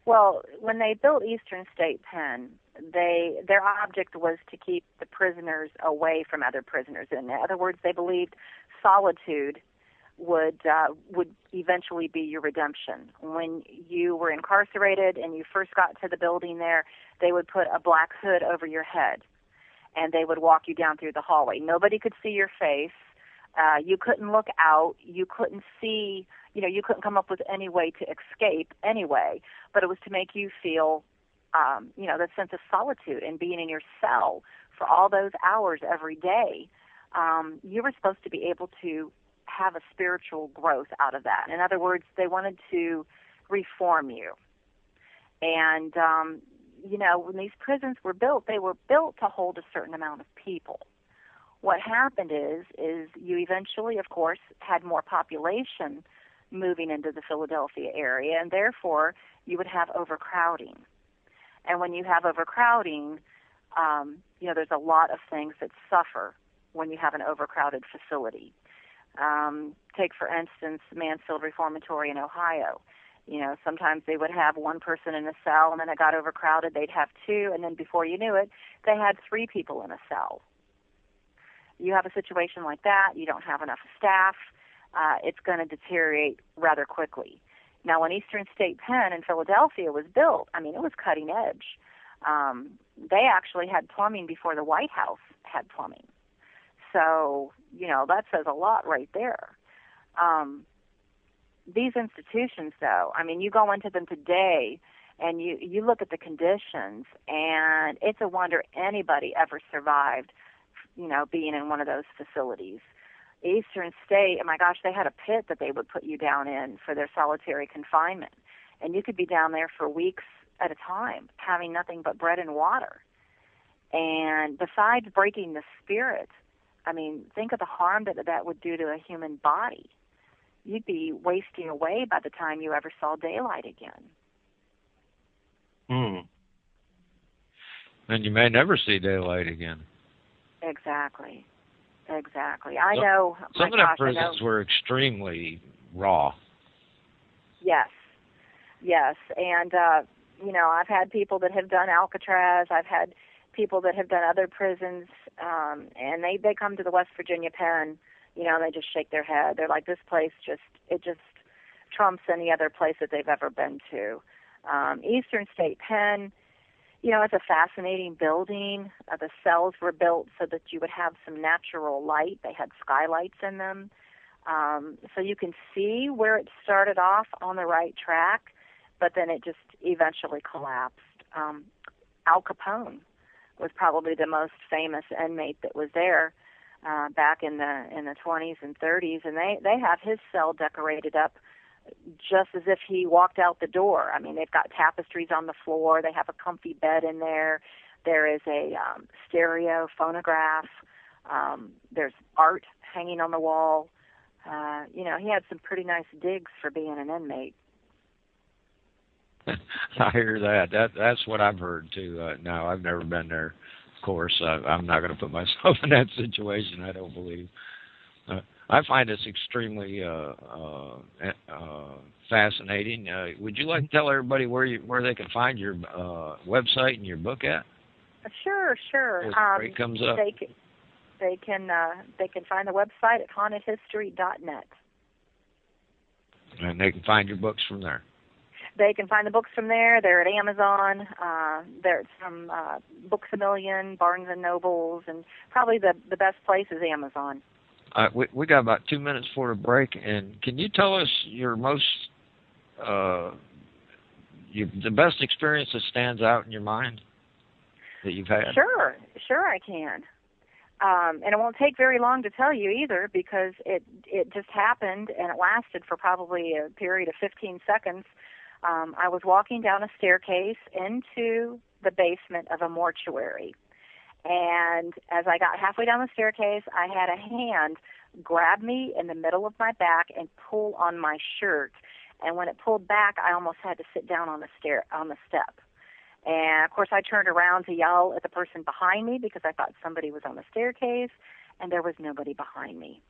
Well, when they built Eastern State Pen, their object was to keep the prisoners away from other prisoners. In other words, they believed solitude would eventually be your redemption. When you were incarcerated and you first got to the building there, they would put a black hood over your head, and they would walk you down through the hallway. Nobody could see your face. You couldn't look out. You couldn't see, you couldn't come up with any way to escape anyway, but it was to make you feel, that sense of solitude and being in your cell for all those hours every day. You were supposed to be able to have a spiritual growth out of that. In other words, they wanted to reform you. And, when these prisons were built, they were built to hold a certain amount of people. What happened is you eventually, of course, had more population moving into the Philadelphia area, and therefore you would have overcrowding. And when you have overcrowding, there's a lot of things that suffer when you have an overcrowded facility. Take, for instance, Mansfield Reformatory in Ohio. Sometimes they would have one person in a cell, and then it got overcrowded. They'd have two, and then before you knew it, they had three people in a cell. You have a situation like that, you don't have enough staff, it's going to deteriorate rather quickly. Now, when Eastern State Pen in Philadelphia was built, it was cutting edge. They actually had plumbing before the White House had plumbing. So, that says a lot right there. These institutions, though, you go into them today and you look at the conditions, and it's a wonder anybody ever survived, being in one of those facilities. Eastern State, oh my gosh, they had a pit that they would put you down in for their solitary confinement. And you could be down there for weeks at a time, having nothing but bread and water. And besides breaking the spirit, think of the harm that would do to a human body. You'd be wasting away by the time you ever saw daylight again. And you may never see daylight again. Exactly. I know. Some of the prisons were extremely raw. Yes. And, I've had people that have done Alcatraz. I've had people that have done other prisons, and they come to the West Virginia Pen, they just shake their head. They're like, this place just trumps any other place that they've ever been to. Eastern State Pen, it's a fascinating building. The cells were built so that you would have some natural light. They had skylights in them. So you can see where it started off on the right track, but then it just eventually collapsed. Al Capone was probably the most famous inmate that was there back in the 20s and 30s, and they have his cell decorated up just as if he walked out the door. They've got tapestries on the floor. They have a comfy bed in there. There is a stereo phonograph. There's art hanging on the wall. He had some pretty nice digs for being an inmate. I hear that. That's what I've heard too. No, I've never been there. Of course, I'm not going to put myself in that situation. I don't believe. I find this extremely fascinating. Would you like to tell everybody where they can find your website and your book at? Sure. It comes up. They can find the website at hauntedhistory.net. And they can find your books from there. They can find the books from there. They're at Amazon. They're at some Books A Million, Barnes and Nobles, and probably the best place is Amazon. We got about 2 minutes for a break, and can you tell us your most the best experience that stands out in your mind that you've had? Sure I can. And it won't take very long to tell you either, because it just happened, and it lasted for probably a period of 15 seconds. I was walking down a staircase into the basement of a mortuary, and as I got halfway down the staircase, I had a hand grab me in the middle of my back and pull on my shirt. And when it pulled back, I almost had to sit down on the step. And, of course, I turned around to yell at the person behind me because I thought somebody was on the staircase, and there was nobody behind me.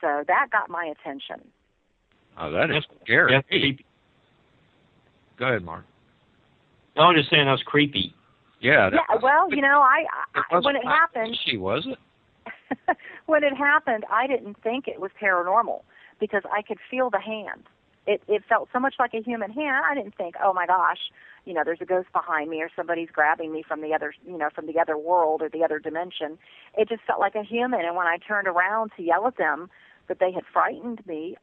So that got my attention. Oh, that is scary. That's creepy. Go ahead, Mark. No, I'm just saying that's creepy. Yeah. Well, you know, I when it happened... Was it? When it happened, I didn't think it was paranormal because I could feel the hand. It felt so much like a human hand. I didn't think, oh my gosh, you know, there's a ghost behind me or somebody's grabbing me from the other, you know, from the other world or the other dimension. It just felt like a human. And when I turned around to yell at them that they had frightened me,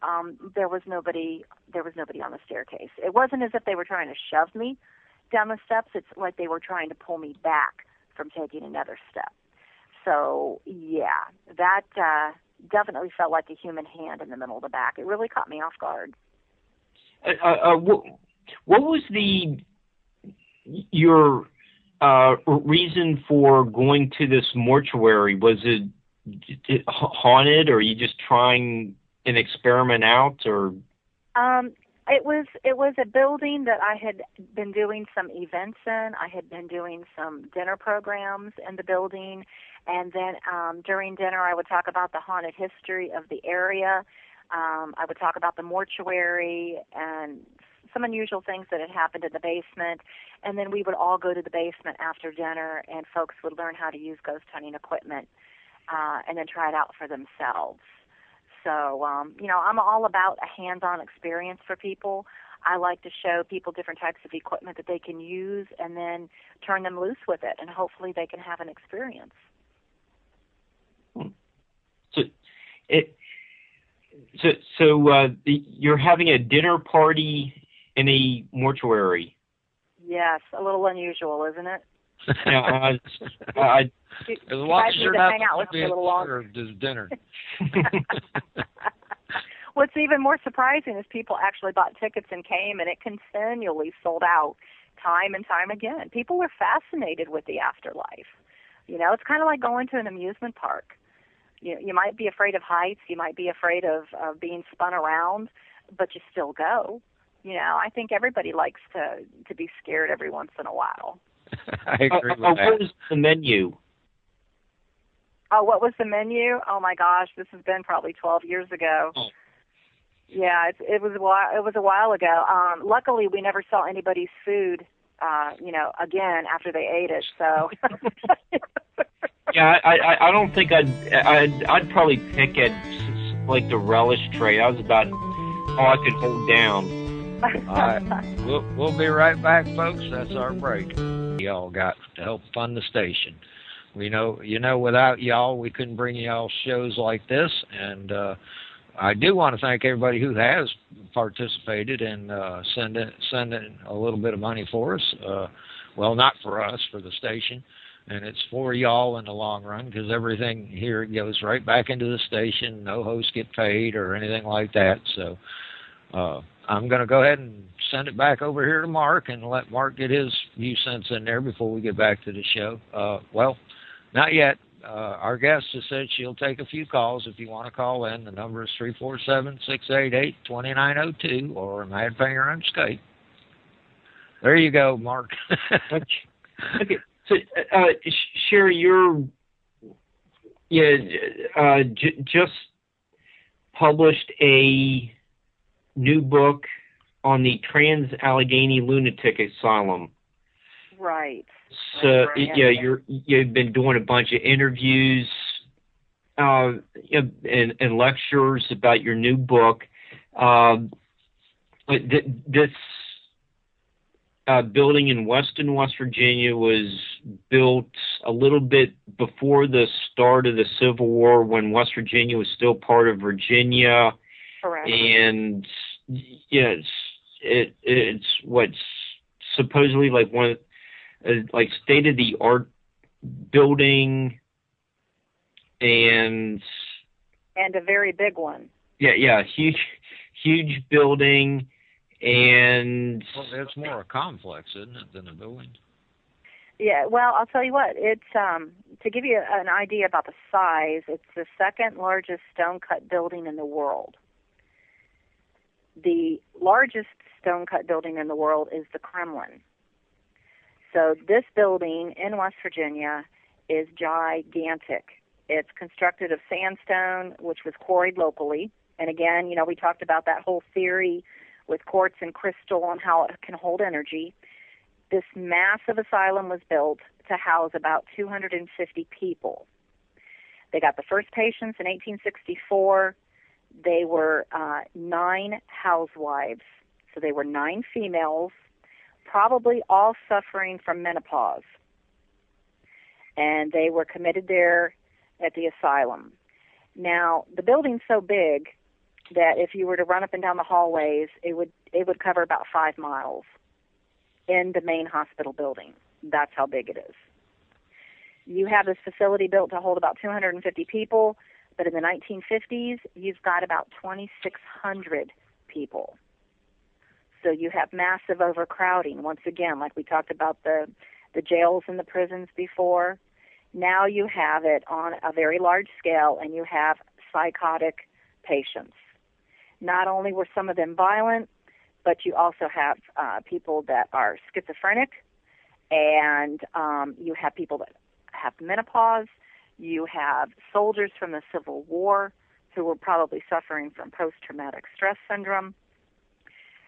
there was nobody on the staircase. It wasn't as if they were trying to shove me down the steps. It's like they were trying to pull me back from taking another step. So yeah, that definitely felt like a human hand in the middle of the back. It really caught me off guard. What was your reason for going to this mortuary? Was it haunted, or are you just trying an experiment out, or? It was a building that I had been doing some events in. I had been doing some dinner programs in the building, and then during dinner I would talk about the haunted history of the area. I would talk about the mortuary and some unusual things that had happened in the basement, and then we would all go to the basement after dinner, and folks would learn how to use ghost hunting equipment and then try it out for themselves. So, you know, I'm all about a hands-on experience for people. I like to show people different types of equipment that they can use and then turn them loose with it, and hopefully they can have an experience. So you're having a dinner party in a mortuary? Yes, a little unusual, isn't it? Yeah, you guys need to hang out with me a little longer. Dinner. What's even more surprising is people actually bought tickets and came, and it continually sold out time and time again. People are fascinated with the afterlife. You know, it's kind of like going to an amusement park. You might be afraid of heights, you might be afraid of being spun around, but you still go. You know, I think everybody likes to be scared every once in a while. I agree with that. What was the menu? Oh, what was the menu? Oh my gosh, this has been probably 12 years ago. Oh. Yeah, it was a while ago. Luckily, we never saw anybody's food, again after they ate it. So. Yeah, I don't think I'd probably pick at like the relish tray. That was about all I could hold down. All right, we'll be right back, folks. That's our break. Y'all got to help fund the station. Without y'all, we couldn't bring y'all shows like this. And I do want to thank everybody who has participated in sending a little bit of money for us. Well, not for us, for the station. And it's for y'all in the long run, because everything here goes right back into the station. No hosts get paid or anything like that. So I'm going to go ahead and send it back over here to Mark and let Mark get his few cents in there before we get back to the show. Well, not yet. Our guest has said she'll take a few calls if you want to call in. The number is 347-688-2902 or amadpainter on Skype. There you go, Mark. Okay. So, Sherri, you're just published a new book on the Trans-Allegheny Lunatic Asylum. Right. So, you've been doing a bunch of interviews and lectures about your new book. This building in Weston, West Virginia was built a little bit before the start of the Civil War, when West Virginia was still part of Virginia. Correct. And yeah, it's what's supposedly like one like state of the art building, and a very big one. Yeah, huge building. And well, it's more a complex, isn't it, than a building? Yeah, well, I'll tell you what. It's to give you an idea about the size. It's the second largest stone-cut building in the world. The largest stone-cut building in the world is the Kremlin. So this building in West Virginia is gigantic. It's constructed of sandstone, which was quarried locally. And again, you know, we talked about that whole theory with quartz and crystal and how it can hold energy. This massive asylum was built to house about 250 people. They got the first patients in 1864. They were 9 housewives. So they were 9 females, probably all suffering from menopause. And they were committed there at the asylum. Now, the building's so big that if you were to run up and down the hallways, it would cover about 5 miles in the main hospital building. That's how big it is. You have this facility built to hold about 250 people, but in the 1950s, you've got about 2,600 people. So you have massive overcrowding. Once again, like we talked about the jails and the prisons before, now you have it on a very large scale, and you have psychotic patients. Not only were some of them violent, but you also have people that are schizophrenic, and you have people that have menopause. You have soldiers from the Civil War who were probably suffering from post-traumatic stress syndrome.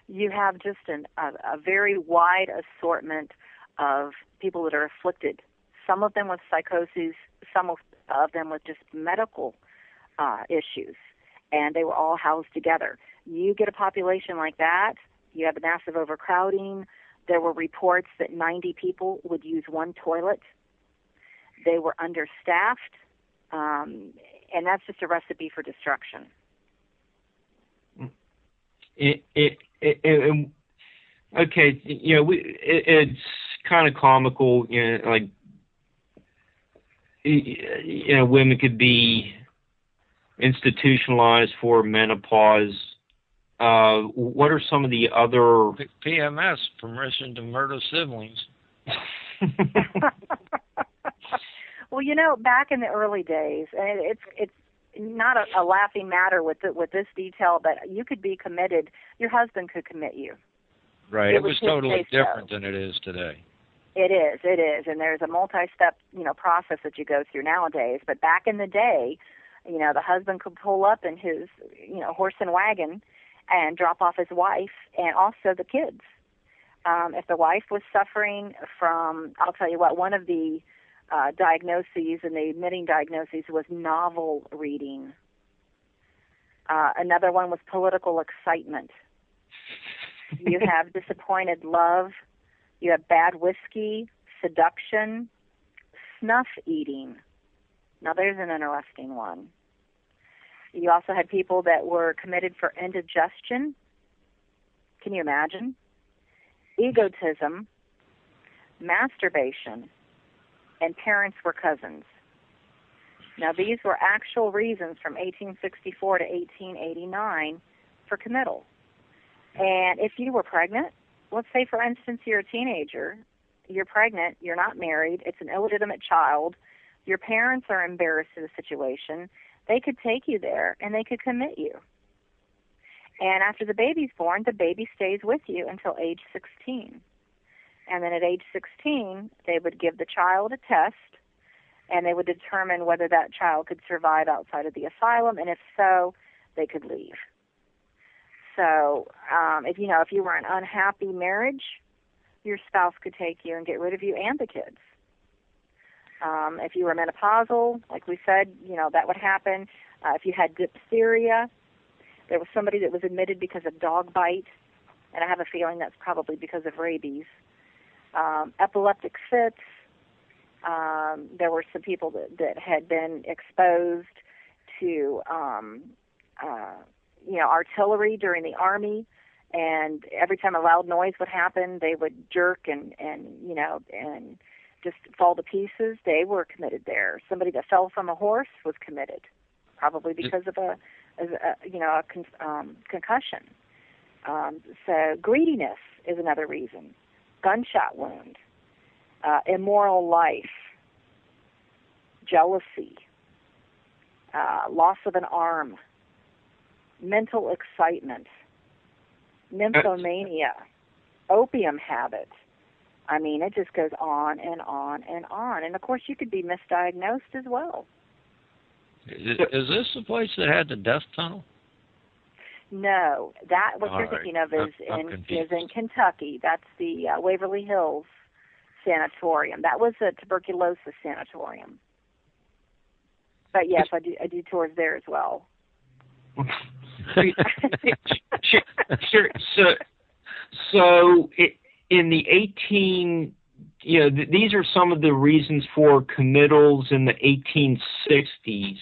You have just a very wide assortment of people that are afflicted, some of them with psychoses, some of them with just medical issues. And they were all housed together. You get a population like that, you have a massive overcrowding. There were reports that 90 people would use one toilet. They were understaffed, and that's just a recipe for destruction. Okay, you know, it's kind of comical, you know, like, you know, women could be institutionalized for menopause. What are some of the other PMS, permission to murder siblings? Well, you know, back in the early days, and it's not a laughing matter with this detail, but you could be committed. Your husband could commit you. Right. It was totally different than it is today. It is, and there's a multi-step, you know, process that you go through nowadays. But back in the day, you know, the husband could pull up in his, you know, horse and wagon and drop off his wife and also the kids. If the wife was suffering from, I'll tell you what, one of the diagnoses and the admitting diagnoses was novel reading. Another one was political excitement. You have disappointed love. You have bad whiskey, seduction, snuff eating. Now there's an interesting one. You also had people that were committed for indigestion. Can you imagine? Egotism, masturbation, and parents were cousins. Now these were actual reasons from 1864 to 1889 for committal. And if you were pregnant, let's say for instance you're a teenager, you're pregnant, you're not married, it's an illegitimate child, your parents are embarrassed of the situation, they could take you there and they could commit you. And after the baby's born, the baby stays with you until age 16. And then at age 16, they would give the child a test, and they would determine whether that child could survive outside of the asylum, and if so, they could leave. So, if you were an unhappy marriage, your spouse could take you and get rid of you and the kids. If you were menopausal, like we said, you know, that would happen. If you had diphtheria, there was somebody that was admitted because of dog bite, and I have a feeling that's probably because of rabies. Epileptic fits. There were some people that had been exposed to, artillery during the Army, and every time a loud noise would happen, they would jerk and just fall to pieces. They were committed there. Somebody that fell from a horse was committed, probably because of a concussion. So greediness is another reason. Gunshot wound, immoral life, jealousy, loss of an arm, mental excitement, nymphomania, opium habit. I mean, it just goes on and on and on. And, of course, you could be misdiagnosed as well. Is this the place that had the death tunnel? No, that what All you're right. thinking of is confused. in Kentucky. That's the Waverly Hills Sanatorium. That was a tuberculosis sanatorium. But yes, I do tours there as well. Sure. So in the 18, these are some of the reasons for committals in the 1860s.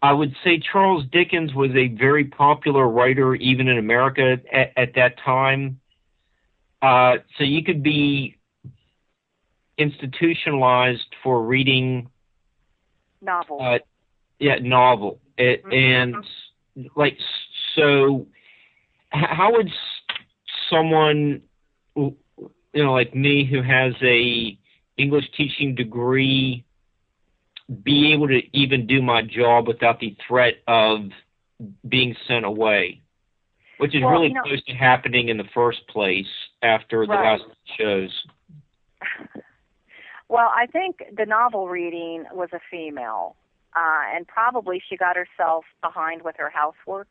I would say Charles Dickens was a very popular writer even in America at that time. So you could be institutionalized for reading Novel. Novel. And so how would someone, like me who has a English teaching degree be able to even do my job without the threat of being sent away, which is really close to happening in the first place after the last shows? Well, I think the novel reading was a female, and probably she got herself behind with her housework,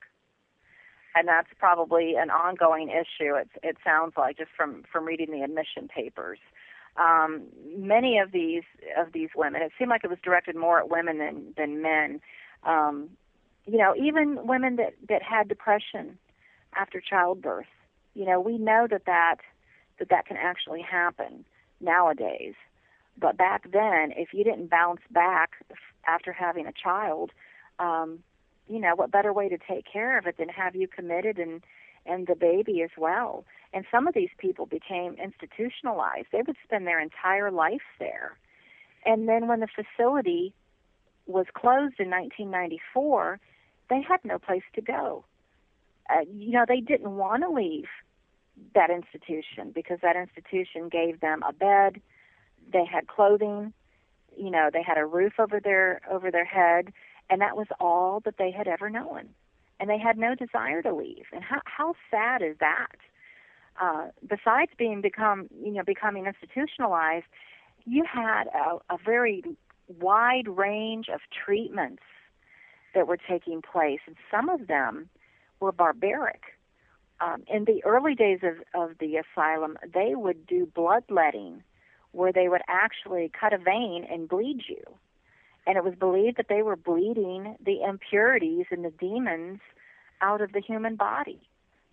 and that's probably an ongoing issue. It sounds like, just from reading the admission papers. Many of these women, it seemed like it was directed more at women than men. Even women that had depression after childbirth. We know that can actually happen nowadays. But back then, if you didn't bounce back after having a child, what better way to take care of it than have you committed and the baby as well. And some of these people became institutionalized. They would spend their entire life there. And then when the facility was closed in 1994, they had no place to go. They didn't want to leave that institution because that institution gave them a bed, they had clothing, they had a roof over their head, and that was all that they had ever known. And they had no desire to leave. And how sad is that? Besides becoming institutionalized, you had a very wide range of treatments that were taking place, and some of them were barbaric. In the early days of the asylum, they would do bloodletting, where they would actually cut a vein and bleed you. And it was believed that they were bleeding the impurities and the demons out of the human body.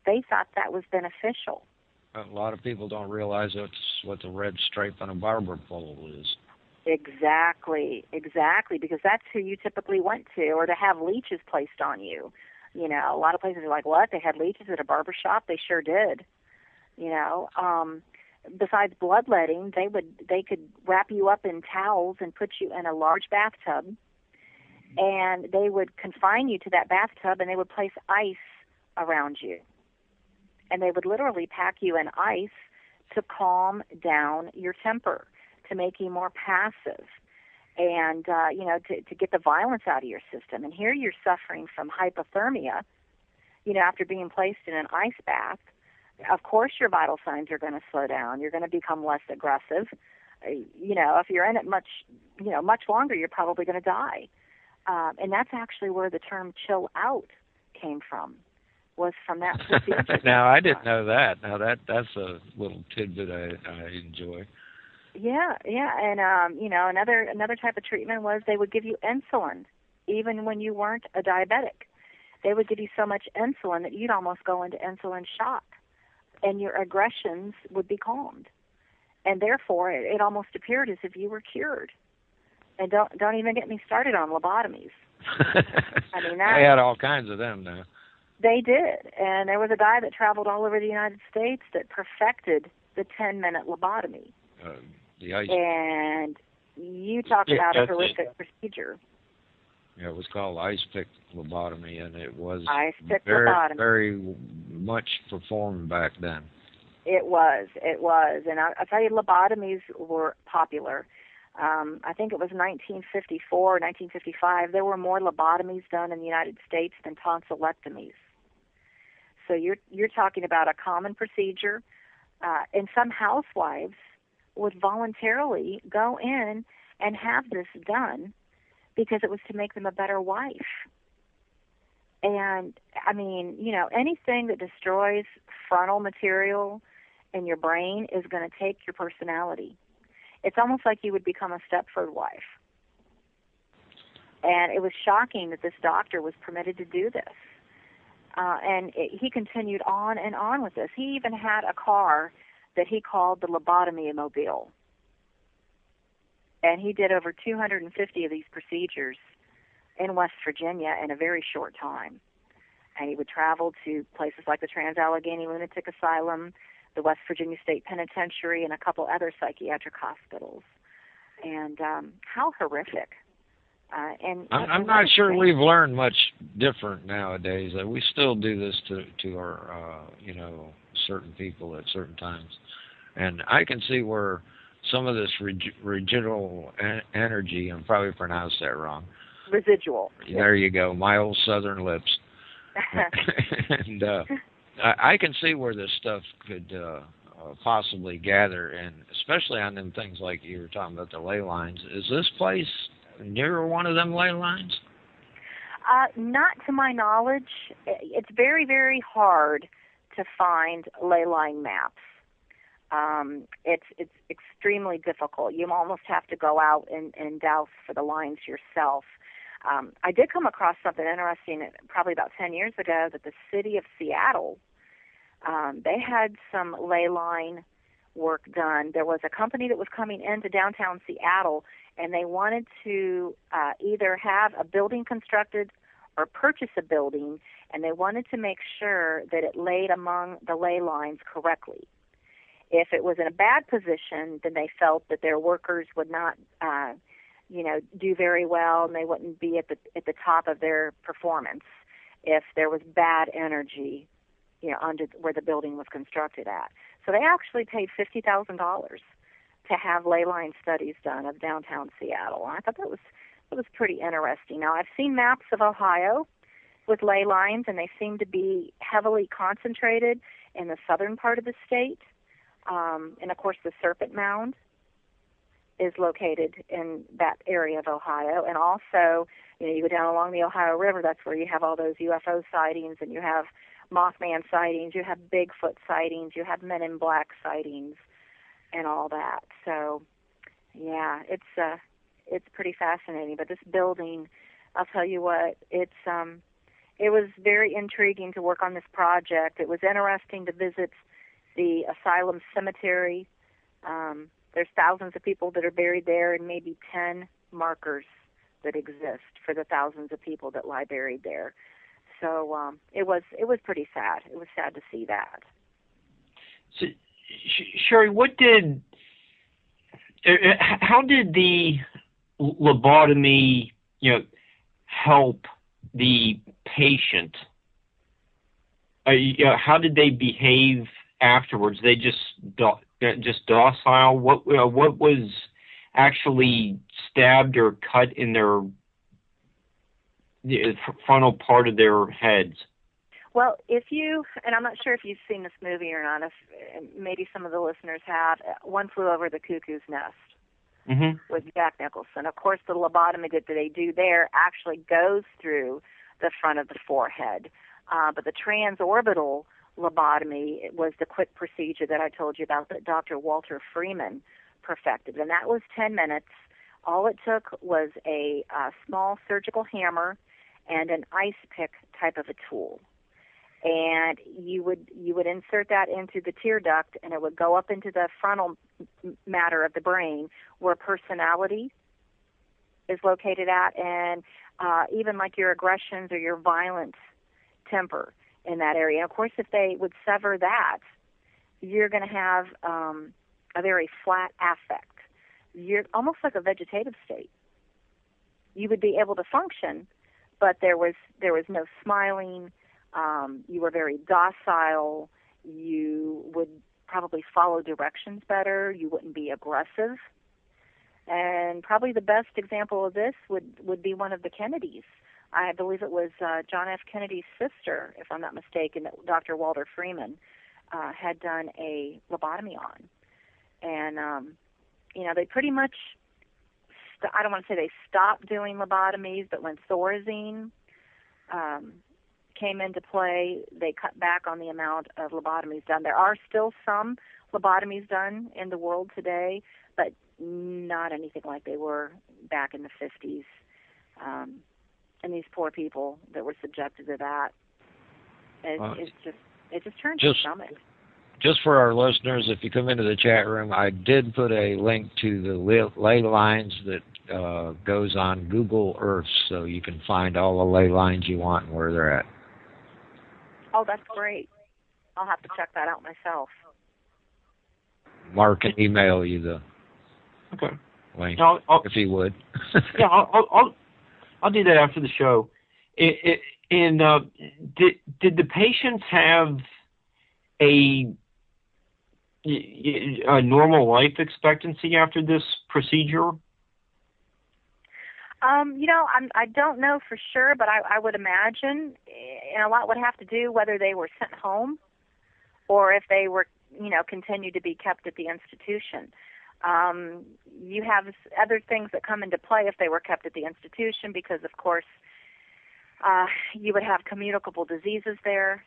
They thought that was beneficial. A lot of people don't realize that's what the red stripe on a barber pole is. Exactly, because that's who you typically went to, or to have leeches placed on you. A lot of places are like, what? They had leeches at a barber shop? They sure did. Besides bloodletting, they could wrap you up in towels and put you in a large bathtub, and they would confine you to that bathtub, and they would place ice around you. And they would literally pack you in ice to calm down your temper, to make you more passive, and to get the violence out of your system. And here you're suffering from hypothermia, after being placed in an ice bath. Of course your vital signs are going to slow down. You're going to become less aggressive. If you're in it much longer, you're probably going to die. And that's actually where the term chill out came from, was from that procedure. Now, I didn't know that. Now, that's a little tidbit I enjoy. Yeah. And, another type of treatment was they would give you insulin, even when you weren't a diabetic. they would give you so much insulin that you'd almost go into insulin shock, and your aggressions would be calmed. And therefore, it almost appeared as if you were cured. And don't even get me started on lobotomies. I mean, they had all kinds of them now. They did. And there was a guy that traveled all over the United States that perfected the 10-minute lobotomy. And you talk about a horrific procedure. Yeah, it was called ice pick lobotomy, and it was very much performed back then. It was. And I'll tell you, lobotomies were popular. I think it was 1954, 1955. There were more lobotomies done in the United States than tonsillectomies. So you're talking about a common procedure, and some housewives would voluntarily go in and have this done because it was to make them a better wife. And, I mean, anything that destroys frontal material in your brain is going to take your personality. It's almost like you would become a Stepford wife. And it was shocking that this doctor was permitted to do this. He continued on and on with this. He even had a car that he called the lobotomy-mobile. And he did over 250 of these procedures in West Virginia in a very short time. And he would travel to places like the Trans-Allegheny Lunatic Asylum, the West Virginia State Penitentiary, and a couple other psychiatric hospitals. And how horrific. I'm not sure we've learned much different nowadays. We still do this to our, certain people at certain times. And I can see where some of this residual energy, I'm probably pronounced that wrong. Residual. There you go, my old southern lips. And I can see where this stuff could possibly gather, and especially on them things like you were talking about, the ley lines. Is this place near one of them ley lines? Not to my knowledge. It's very, very hard to find ley line maps. It's extremely difficult. You almost have to go out and douse for the lines yourself. I did come across something interesting probably about 10 years ago, that the city of Seattle, they had some ley line work done. There was a company that was coming into downtown Seattle, and they wanted to either have a building constructed or purchase a building, and they wanted to make sure that it laid among the ley lines correctly. If it was in a bad position, then they felt that their workers would not do very well, and they wouldn't be at the top of their performance if there was bad energy, under where the building was constructed at. So they actually paid $50,000 to have ley line studies done of downtown Seattle. And I thought that was pretty interesting. Now, I've seen maps of Ohio with ley lines, and they seem to be heavily concentrated in the southern part of the state. And of course, the Serpent Mound is located in that area of Ohio. And also, you go down along the Ohio River, that's where you have all those UFO sightings, and you have Mothman sightings, you have Bigfoot sightings, you have Men in Black sightings, and all that. So, yeah, it's pretty fascinating. But this building, I'll tell you what, it was very intriguing to work on this project. It was interesting to visit the asylum cemetery. There's thousands of people that are buried there, and maybe 10 markers that exist for the thousands of people that lie buried there. So it was pretty sad. It was sad to see that. So, Sherri, how did the lobotomy, help the patient? How did they behave afterwards? They just docile? What was actually stabbed or cut in their frontal part of their heads? Well, and I'm not sure if you've seen this movie or not, if maybe some of the listeners have, One Flew Over the Cuckoo's Nest with Jack Nicholson. Of course, the lobotomy that they do there actually goes through the front of the forehead. But the transorbital lobotomy was the quick procedure that I told you about that Dr. Walter Freeman perfected. And that was 10 minutes. All it took was a small surgical hammer and an ice pick type of a tool. And you would insert that into the tear duct, and it would go up into the frontal matter of the brain where personality is located at, and even like your aggressions or your violent temper in that area. And of course, if they would sever that, you're going to have a very flat affect. You're almost like a vegetative state. You would be able to function, but there was no smiling. You were very docile. You would probably follow directions better. You wouldn't be aggressive. And probably the best example of this would be one of the Kennedys. I believe it was John F. Kennedy's sister, if I'm not mistaken, that Dr. Walter Freeman had done a lobotomy on. And, they pretty much, I don't want to say they stopped doing lobotomies, but when Thorazine came into play, they cut back on the amount of lobotomies done. There are still some lobotomies done in the world today, but not anything like they were back in the 50s. And these poor people that were subjected to that, it just turns your stomach. Just for our listeners, if you come into the chat room, I did put a link to the ley lines that goes on Google Earth, so you can find all the ley lines you want and where they're at. Oh, that's great. I'll have to check that out myself. Mark can email you the link, if he would. Yeah, I'll do that after the show. Did the patients have a normal life expectancy after this procedure? I don't know for sure, but I would imagine, and a lot would have to do whether they were sent home or if they were, continued to be kept at the institution. You have other things that come into play if they were kept at the institution because, of course, you would have communicable diseases there.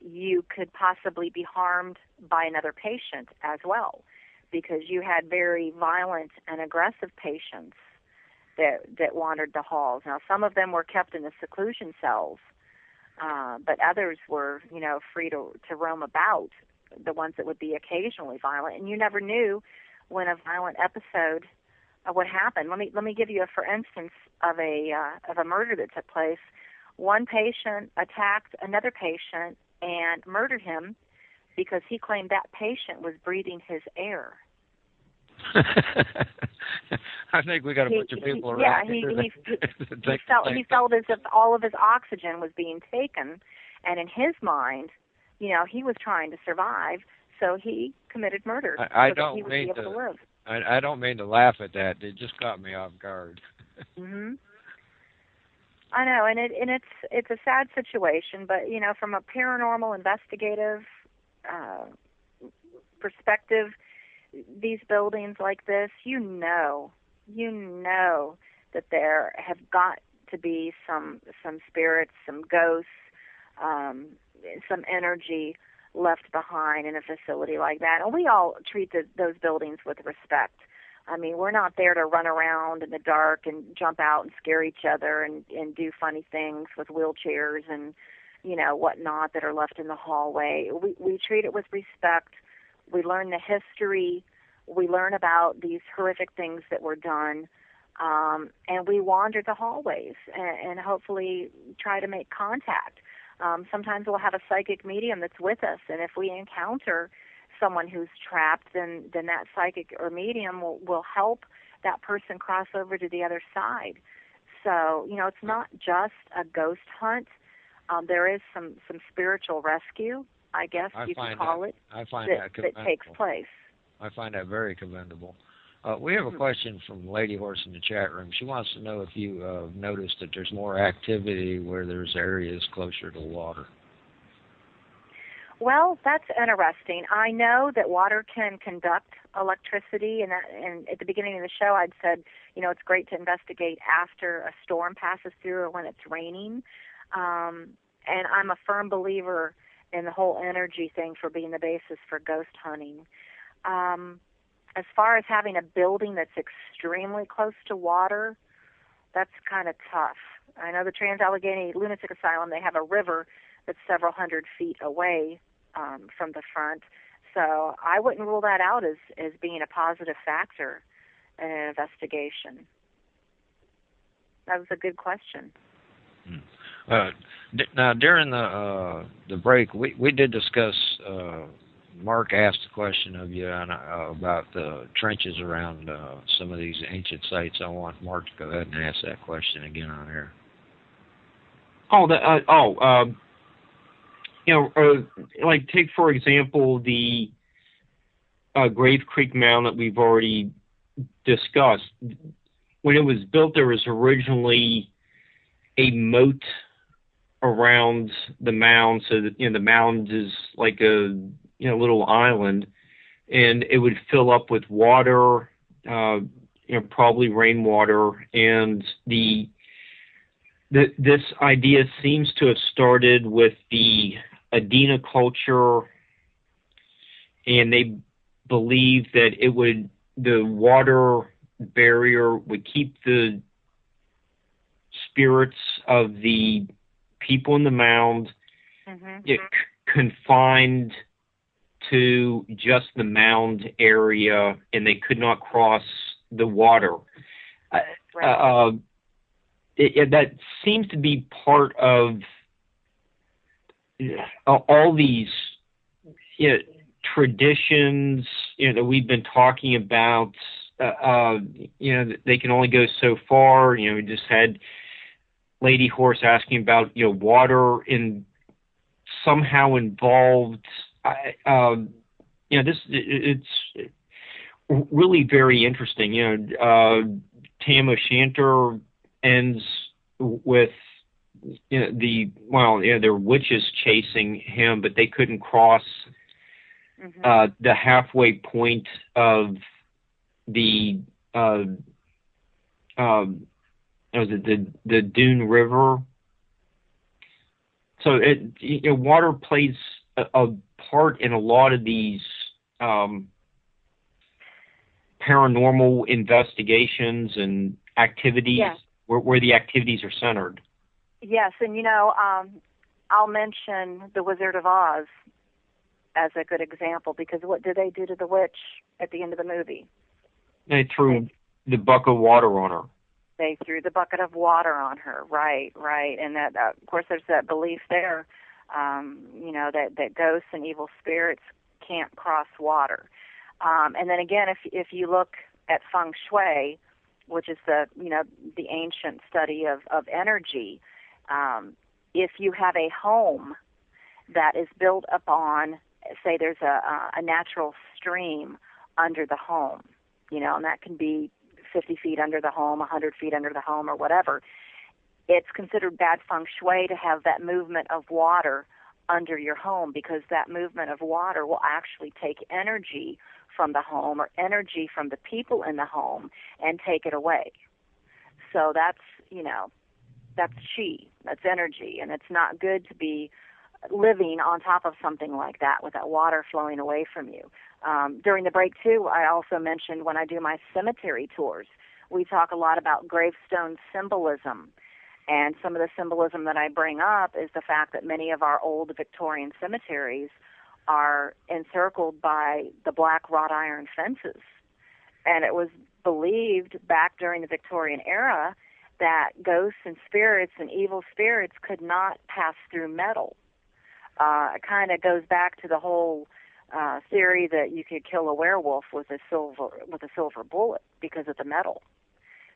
You could possibly be harmed by another patient as well because you had very violent and aggressive patients that wandered the halls. Now, some of them were kept in the seclusion cells, but others were, free to roam about, the ones that would be occasionally violent. And you never knew when a violent episode would happen. Let me give you a for instance of a murder that took place. One patient attacked another patient and murdered him because he claimed that patient was breathing his air. I think we got a bunch of people around. Yeah, he felt as if all of his oxygen was being taken, and in his mind, he was trying to survive, so he committed murder so that he would be able to live. I don't mean to laugh at that. It just caught me off guard. Mhm. I know, and it's a sad situation, but from a paranormal investigative perspective, these buildings like this, you know that there have got to be some spirits, some ghosts, some energy left behind in a facility like that. And we all treat those buildings with respect. I mean, we're not there to run around in the dark and jump out and scare each other and do funny things with wheelchairs and, whatnot that are left in the hallway. We treat it with respect. We learn the history. We learn about these horrific things that were done. And we wander the hallways and hopefully try to make contact. Sometimes we'll have a psychic medium that's with us, and if we encounter someone who's trapped, then that psychic or medium will help that person cross over to the other side. So, it's not just a ghost hunt. There is some spiritual rescue, I guess you could call it, that takes place. I find that very commendable. We have a question from Lady Horse in the chat room. She wants to know if you noticed that there's more activity where there's areas closer to water. Well, that's interesting. I know that water can conduct electricity, and at the beginning of the show I'd said, it's great to investigate after a storm passes through or when it's raining. And I'm a firm believer in the whole energy thing for being the basis for ghost hunting. As far as having a building that's extremely close to water, that's kind of tough. I know the Trans-Allegheny Lunatic Asylum, they have a river that's several hundred feet away from the front. So I wouldn't rule that out as being a positive factor in an investigation. That was a good question. Now, during the break, we did discuss, Mark asked a question of you about the trenches around some of these ancient sites. I want Mark to go ahead and ask that question again on air. Like take, for example, the Grave Creek Mound that we've already discussed. When it was built, there was originally a moat around the mound, so that the mound is like a little island, and it would fill up with water, probably rainwater, and this idea seems to have started with the Adena culture, and they believed that the water barrier would keep the spirits of the people in the mound confined to just the mound area, and they could not cross the water. That seems to be part of all these traditions that we've been talking about. They can only go so far. We just had Lady Horse asking about water and somehow involved. It's really very interesting. Tam O'Shanter ends with their witches chasing him, but they couldn't cross the halfway point of the the Dune River. So water plays a part in a lot of these paranormal investigations and activities. Yes. Where the activities are centered. Yes, and I'll mention The Wizard of Oz as a good example, because what did they do to the witch at the end of the movie? They threw the bucket of water on her. They threw the bucket of water on her, right, and that of course there's that belief there, that ghosts and evil spirits can't cross water. And then again, if you look at feng shui, which is the ancient study of energy, if you have a home that is built upon, say there's a natural stream under the home, and that can be 50 feet under the home, 100 feet under the home, or whatever, it's considered bad feng shui to have that movement of water under your home, because that movement of water will actually take energy from the home or energy from the people in the home and take it away. So that's chi, that's energy, and it's not good to be living on top of something like that with that water flowing away from you. During the break too, I also mentioned when I do my cemetery tours, we talk a lot about gravestone symbolism. And some of the symbolism that I bring up is the fact that many of our old Victorian cemeteries are encircled by the black wrought iron fences. And it was believed back during the Victorian era that ghosts and spirits and evil spirits could not pass through metal. It kind of goes back to the whole theory that you could kill a werewolf with a silver bullet because of the metal.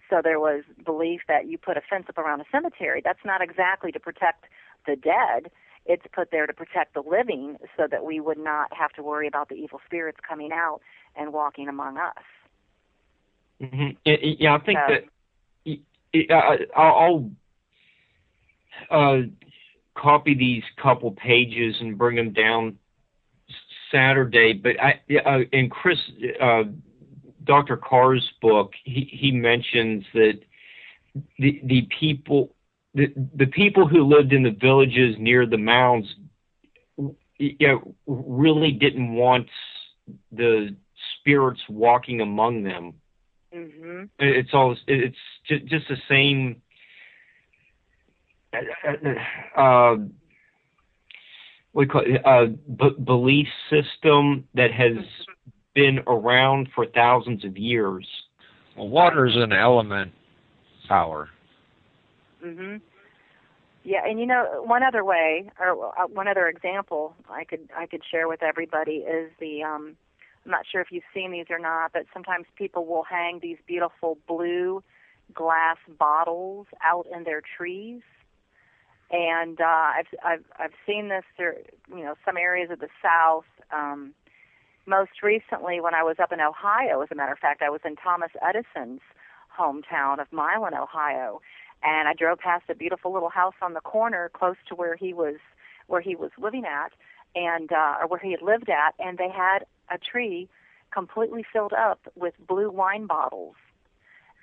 So there was belief that you put a fence up around a cemetery. That's not exactly to protect the dead. It's put there to protect the living so that we would not have to worry about the evil spirits coming out and walking among us. Mm-hmm. Yeah, I think that I'll copy these couple pages and bring them down Saturday. But in Chris, Dr. Carr's book, he mentions that the people who lived in the villages near the mounds, really didn't want the spirits walking among them. Mm-hmm. It's just the same we call it, belief system that has been around for thousands of years. Well, water's an element power. Mhm. Yeah, and one other way, or one other example I could share with everybody is the I'm not sure if you've seen these or not, but sometimes people will hang these beautiful blue glass bottles out in their trees, and I've seen this through some areas of the South. Most recently, when I was up in Ohio, as a matter of fact, I was in Thomas Edison's hometown of Milan, Ohio. And I drove past a beautiful little house on the corner close to where he was living at, and or where he had lived at, and they had a tree completely filled up with blue wine bottles,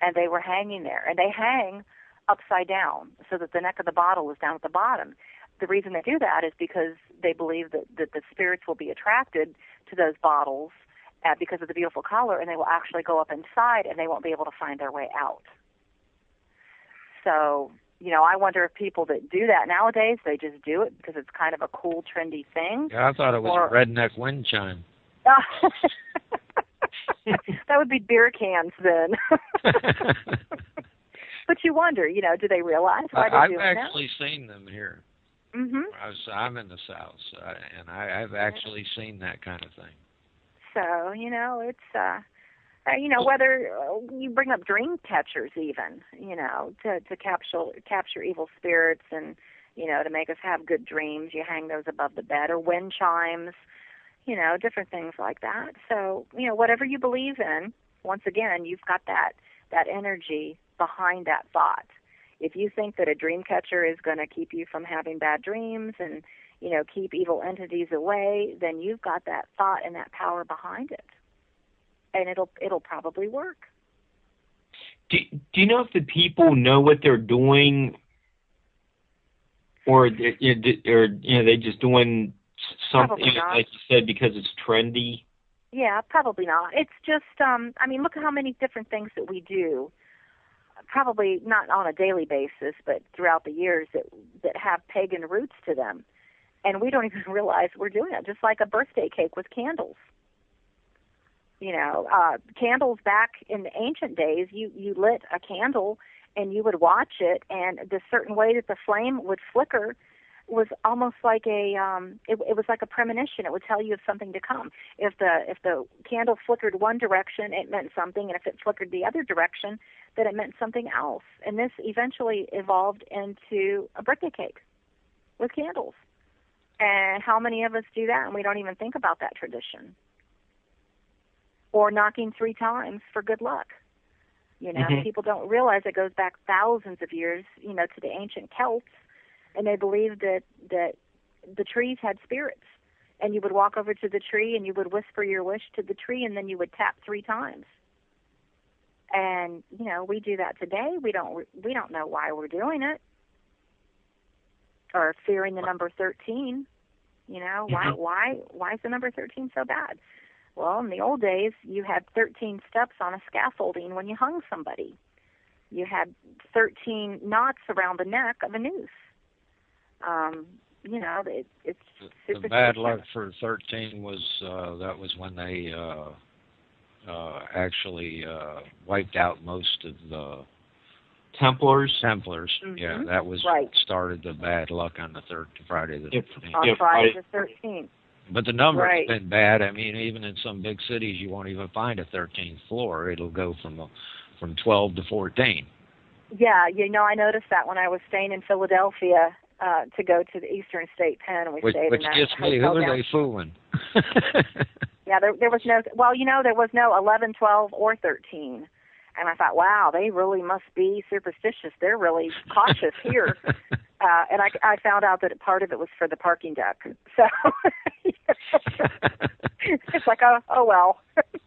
and they were hanging there. And they hang upside down so that the neck of the bottle is down at the bottom. The reason they do that is because they believe that the spirits will be attracted to those bottles because of the beautiful color, and they will actually go up inside, and they won't be able to find their way out. So, I wonder if people that do that nowadays, they just do it because it's kind of a cool, trendy thing. Yeah, I thought it was a redneck wind chime. That would be beer cans then. But you wonder, do they realize why they do it now? I've actually seen them here. Mm-hmm. I'm in the South, and I've actually seen that kind of thing. So, it's... whether you bring up dream catchers even, to capture evil spirits and, to make us have good dreams, you hang those above the bed, or wind chimes, different things like that. So, whatever you believe in, once again, you've got that energy behind that thought. If you think that a dream catcher is going to keep you from having bad dreams and, keep evil entities away, then you've got that thought and that power behind it. And it'll probably work. Do you know if the people know what they're doing, or they just doing something like you said because it's trendy? Yeah, probably not. It's just look at how many different things that we do. Probably not on a daily basis, but throughout the years that have pagan roots to them, and we don't even realize we're doing it. Just like a birthday cake with candles. Candles back in the ancient days, you lit a candle and you would watch it, and the certain way that the flame would flicker was almost like it was like a premonition. It would tell you of something to come. If the candle flickered one direction, it meant something, and if it flickered the other direction, then it meant something else. And this eventually evolved into a birthday cake with candles. And how many of us do that, and we don't even think about that tradition? Or knocking 3 times for good luck. Mm-hmm. People don't realize it goes back thousands of years, to the ancient Celts, and they believed that the trees had spirits. And you would walk over to the tree and you would whisper your wish to the tree, and then you would tap 3 times. And, we do that today. We don't know why we're doing it. Or fearing the number 13. Why is the number 13 so bad? Well, in the old days, you had 13 steps on a scaffolding when you hung somebody. You had 13 knots around the neck of a noose. It's the bad luck for 13 was that was when they actually wiped out most of the Templars. Mm-hmm. Yeah, that was right. Started the bad luck on the Friday the 13th. On Friday the 13th. But the number's right. been bad. Even in some big cities, you won't even find a 13th floor. It'll go from 12 to 14. Yeah, I noticed that when I was staying in Philadelphia to go to the Eastern State Pen, and we stayed in that gets me. Who are they fooling? Yeah, there was no. Well, there was no 11, 12, or 13. And I thought, wow, they really must be superstitious. They're really cautious here. And I found out that part of it was for the parking deck. So it's like, oh well.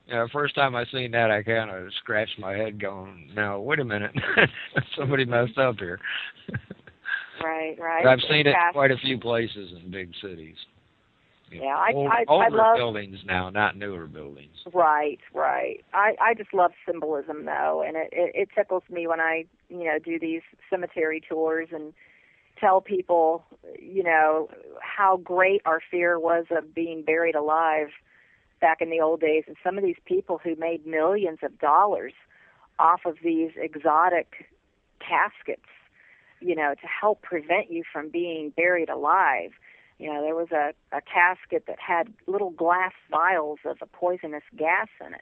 Yeah, first time I seen that, I kind of scratched my head going, now, wait a minute. Somebody messed up here. Right. But I've seen it in quite a few places in big cities. Yeah, older love buildings now, not newer buildings. Right. I just love symbolism, though, and it tickles me when I do these cemetery tours and tell people, how great our fear was of being buried alive back in the old days. And some of these people who made millions of dollars off of these exotic caskets, to help prevent you from being buried alive. There was a casket that had little glass vials of a poisonous gas in it.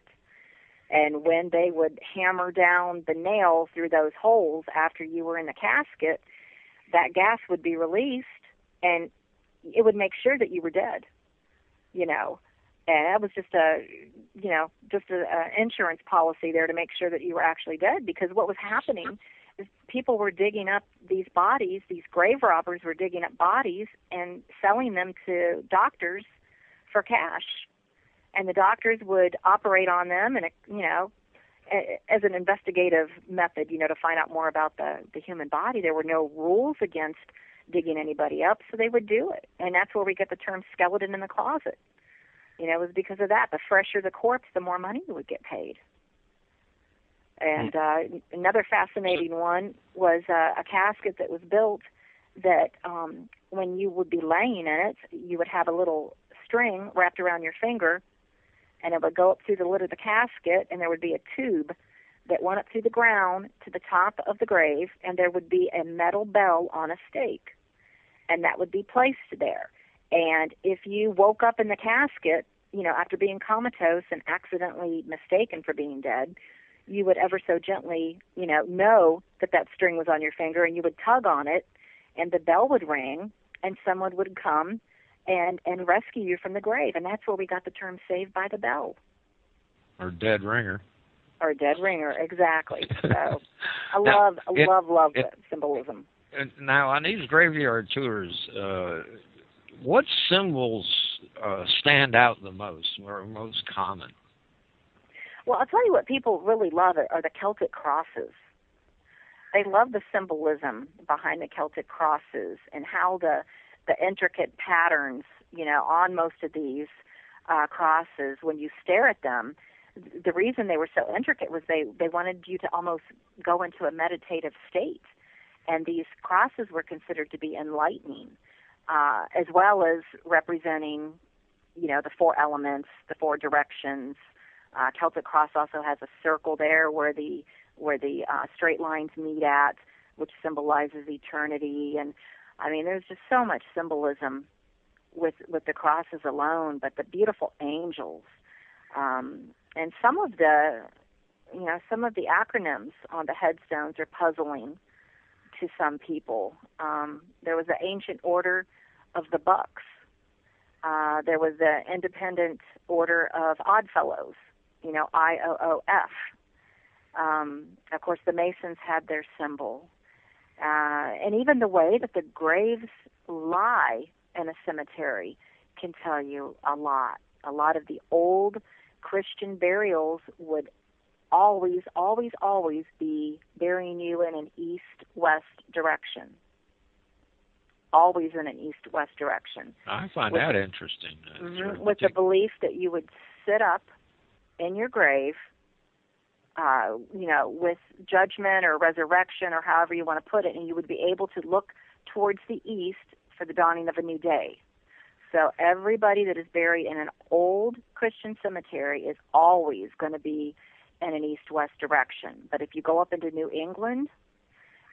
And when they would hammer down the nail through those holes after you were in the casket, that gas would be released, and it would make sure that you were dead, And that was just a insurance policy there to make sure that you were actually dead, because what was happening is people were digging up these bodies, these grave robbers were digging up bodies and selling them to doctors for cash. And the doctors would operate on them, and as an investigative method, to find out more about the human body. There were no rules against digging anybody up, so they would do it. And that's where we get the term skeleton in the closet. It was because of that. The fresher the corpse, the more money you would get paid. And another fascinating one was a casket that was built that when you would be laying in it, you would have a little string wrapped around your finger, and it would go up through the lid of the casket, and there would be a tube that went up through the ground to the top of the grave, and there would be a metal bell on a stake, and that would be placed there. And if you woke up in the casket, after being comatose and accidentally mistaken for being dead, you would ever so gently, know that string was on your finger, and you would tug on it, and the bell would ring, and someone would come and rescue you from the grave. And that's where we got the term saved by the bell. Or dead ringer. Or dead ringer, exactly. So I love the symbolism. Now, on these graveyard tours, what symbols stand out the most or are most common? Well, I'll tell you what people really love are the Celtic crosses. They love the symbolism behind the Celtic crosses and how the intricate patterns, on most of these crosses, when you stare at them, the reason they were so intricate was they wanted you to almost go into a meditative state. And these crosses were considered to be enlightening, as well as representing, the four elements, the four directions. Celtic cross also has a circle there where the straight lines meet at, which symbolizes eternity. And I mean, there's just so much symbolism with the crosses alone, but the beautiful angels, and some of the acronyms on the headstones are puzzling to some people. There was the Ancient Order of the Bucks. There was the Independent Order of Oddfellows, IOOF. Of course, the Masons had their symbol. And even the way that the graves lie in a cemetery can tell you a lot. A lot of the old Christian burials would always, always, always be burying you in an east-west direction. Always in an east-west direction. I find that interesting. With the belief that you would sit up in your grave, with judgment or resurrection or however you want to put it, and you would be able to look towards the east for the dawning of a new day. So everybody that is buried in an old Christian cemetery is always going to be in an east-west direction. But if you go up into New England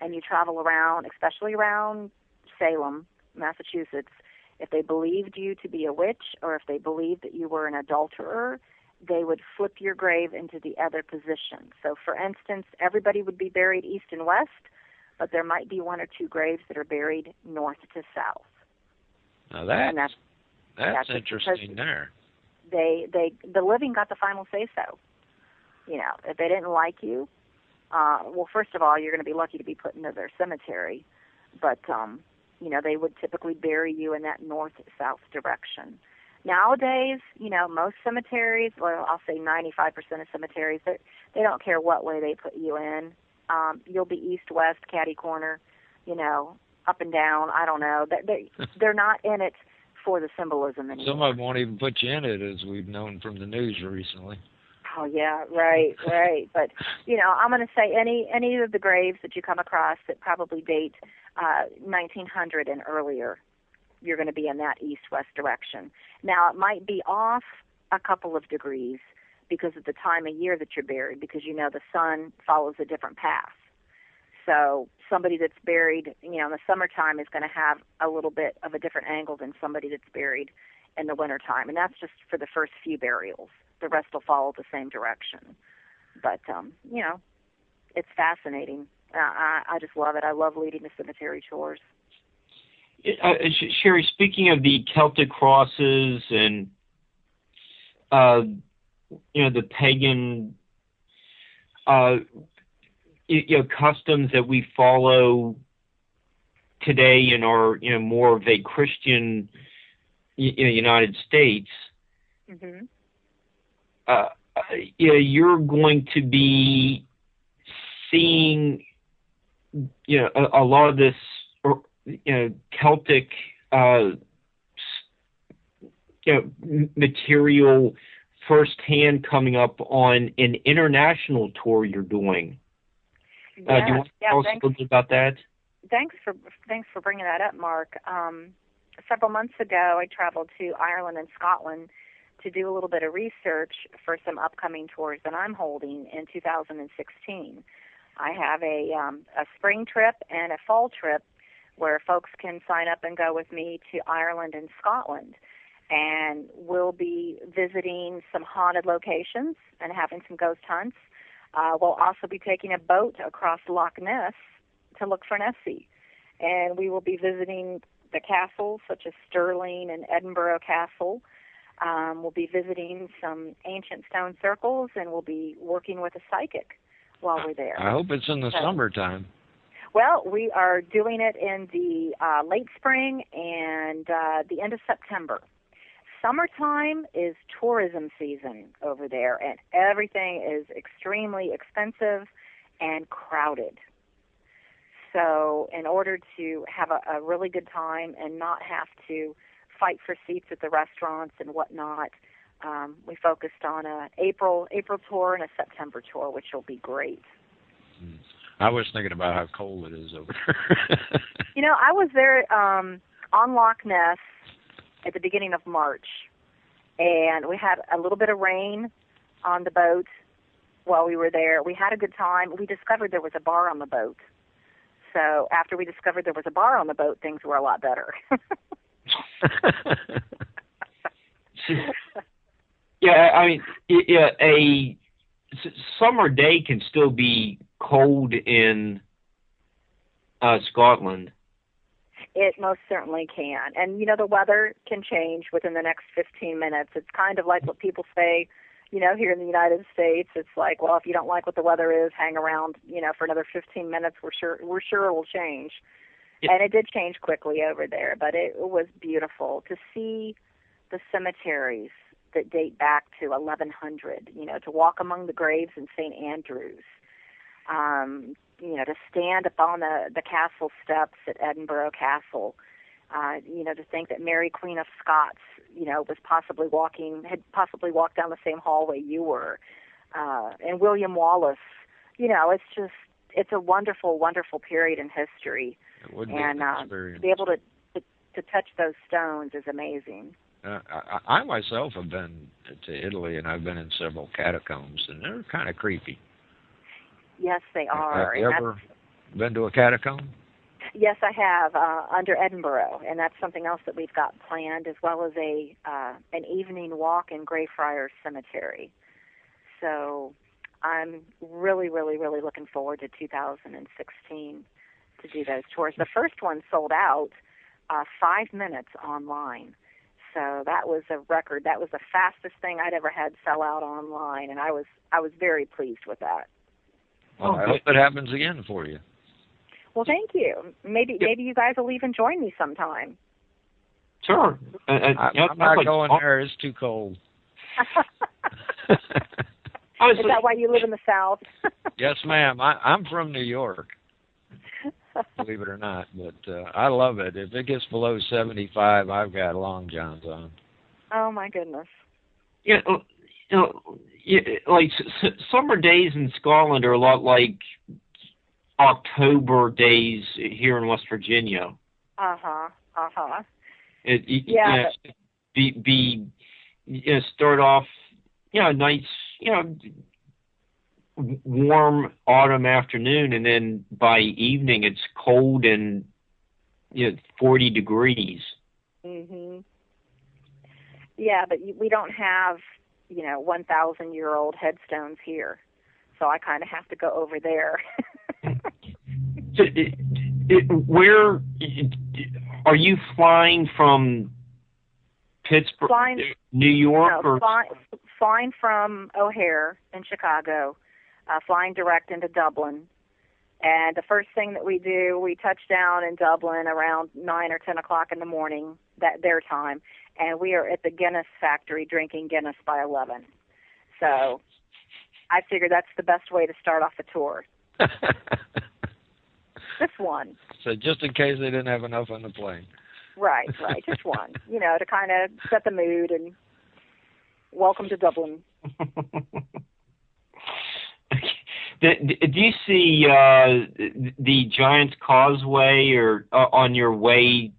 and you travel around, especially around Salem, Massachusetts, if they believed you to be a witch or if they believed that you were an adulterer, they would flip your grave into the other position. So, for instance, everybody would be buried east and west, but there might be one or two graves that are buried north to south. Now that's interesting there. The living got the final say-so. If they didn't like you, well, first of all, you're going to be lucky to be put into their cemetery, but they would typically bury you in that north-south direction. Nowadays, most cemeteries, well, I'll say 95% of cemeteries, they don't care what way they put you in. You'll be east-west, catty corner, up and down. I don't know. They're not in it for the symbolism anymore. Some of them won't even put you in it, as we've known from the news recently. Oh yeah, right. But I'm going to say any of the graves that you come across that probably date 1900 and earlier, you're going to be in that east-west direction. Now it might be off a couple of degrees because of the time of year that you're buried, because the sun follows a different path. So somebody that's buried, in the summertime is going to have a little bit of a different angle than somebody that's buried in the wintertime. And that's just for the first few burials. The rest will follow the same direction. But, it's fascinating. I just love it. I love leading the cemetery tours. Sherri, speaking of the Celtic crosses and, the pagan, customs that we follow today in our, more of a Christian, United States, mm-hmm. You're going to be seeing, a lot of this, Celtic, material firsthand coming up on an international tour you're doing. Do you want to tell us a little bit about that? Thanks for bringing that up, Mark. Several months ago, I traveled to Ireland and Scotland to do a little bit of research for some upcoming tours that I'm holding in 2016. I have a spring trip and a fall trip where folks can sign up and go with me to Ireland and Scotland. And we'll be visiting some haunted locations and having some ghost hunts. We'll also be taking a boat across Loch Ness to look for Nessie. And we will be visiting the castles such as Stirling and Edinburgh Castle. We'll be visiting some ancient stone circles, and we'll be working with a psychic while we're there. I hope it's in the summertime. Well, we are doing it in the late spring and the end of September. Summertime is tourism season over there, and everything is extremely expensive and crowded. So in order to have a really good time and not have to fight for seats at the restaurants and whatnot, we focused on a April tour and a September tour, which will be great. I was thinking about how cold it is over there. I was there on Loch Ness at the beginning of March, and we had a little bit of rain on the boat while we were there. We had a good time. We discovered there was a bar on the boat. So after we discovered there was a bar on the boat, things were a lot better. Yeah, I mean, a summer day can still be cold in Scotland. It most certainly can. And, the weather can change within the next 15 minutes. It's kind of like what people say, here in the United States. It's like, well, if you don't like what the weather is, hang around, for another 15 minutes. We're sure it will change. Yeah. And it did change quickly over there, but it was beautiful to see the cemeteries that date back to 1100, to walk among the graves in St. Andrews, to stand up on the castle steps at Edinburgh Castle, to think that Mary Queen of Scots, had possibly walked down the same hallway you were, and William Wallace, it's a wonderful, wonderful period in history. It would be and an experience. Be able to touch those stones is amazing. I myself have been to Italy, and I've been in several catacombs, and they're kind of creepy. Yes, they are. Have you ever been to a catacomb? Yes, I have, under Edinburgh, and that's something else that we've got planned, as well as an evening walk in Greyfriars Cemetery. So I'm really, really, really looking forward to 2016 to do those tours. The first one sold out 5 minutes online. So that was a record. That was the fastest thing I'd ever had sell out online, and I was very pleased with that. Well, I hope it happens again for you. Well, thank you. Maybe you guys will even join me sometime. Sure. I'm not going there. It's too cold. Is that why you live in the South? Yes, ma'am. I'm from New York, believe it or not. But I love it. If it gets below 75, I've got long johns on. Oh, my goodness. Yeah, like summer days in Scotland are a lot like October days here in West Virginia. Yeah. Start off, nice, warm autumn afternoon, and then by evening it's cold and 40 degrees. Mhm. Yeah, but we don't have 1,000-year-old headstones here, so I kind of have to go over there. So, where are you flying from? Pittsburgh, New York, or flying from O'Hare in Chicago, flying direct into Dublin. And the first thing that we do, we touch down in Dublin around 9 or 10 o'clock in the morning, their time, and we are at the Guinness factory drinking Guinness by 11. So I figured that's the best way to start off the tour. Just one. So just in case they didn't have enough on the plane. Right, just one. To kind of set the mood and welcome to Dublin. Do you see the Giant's Causeway or on your way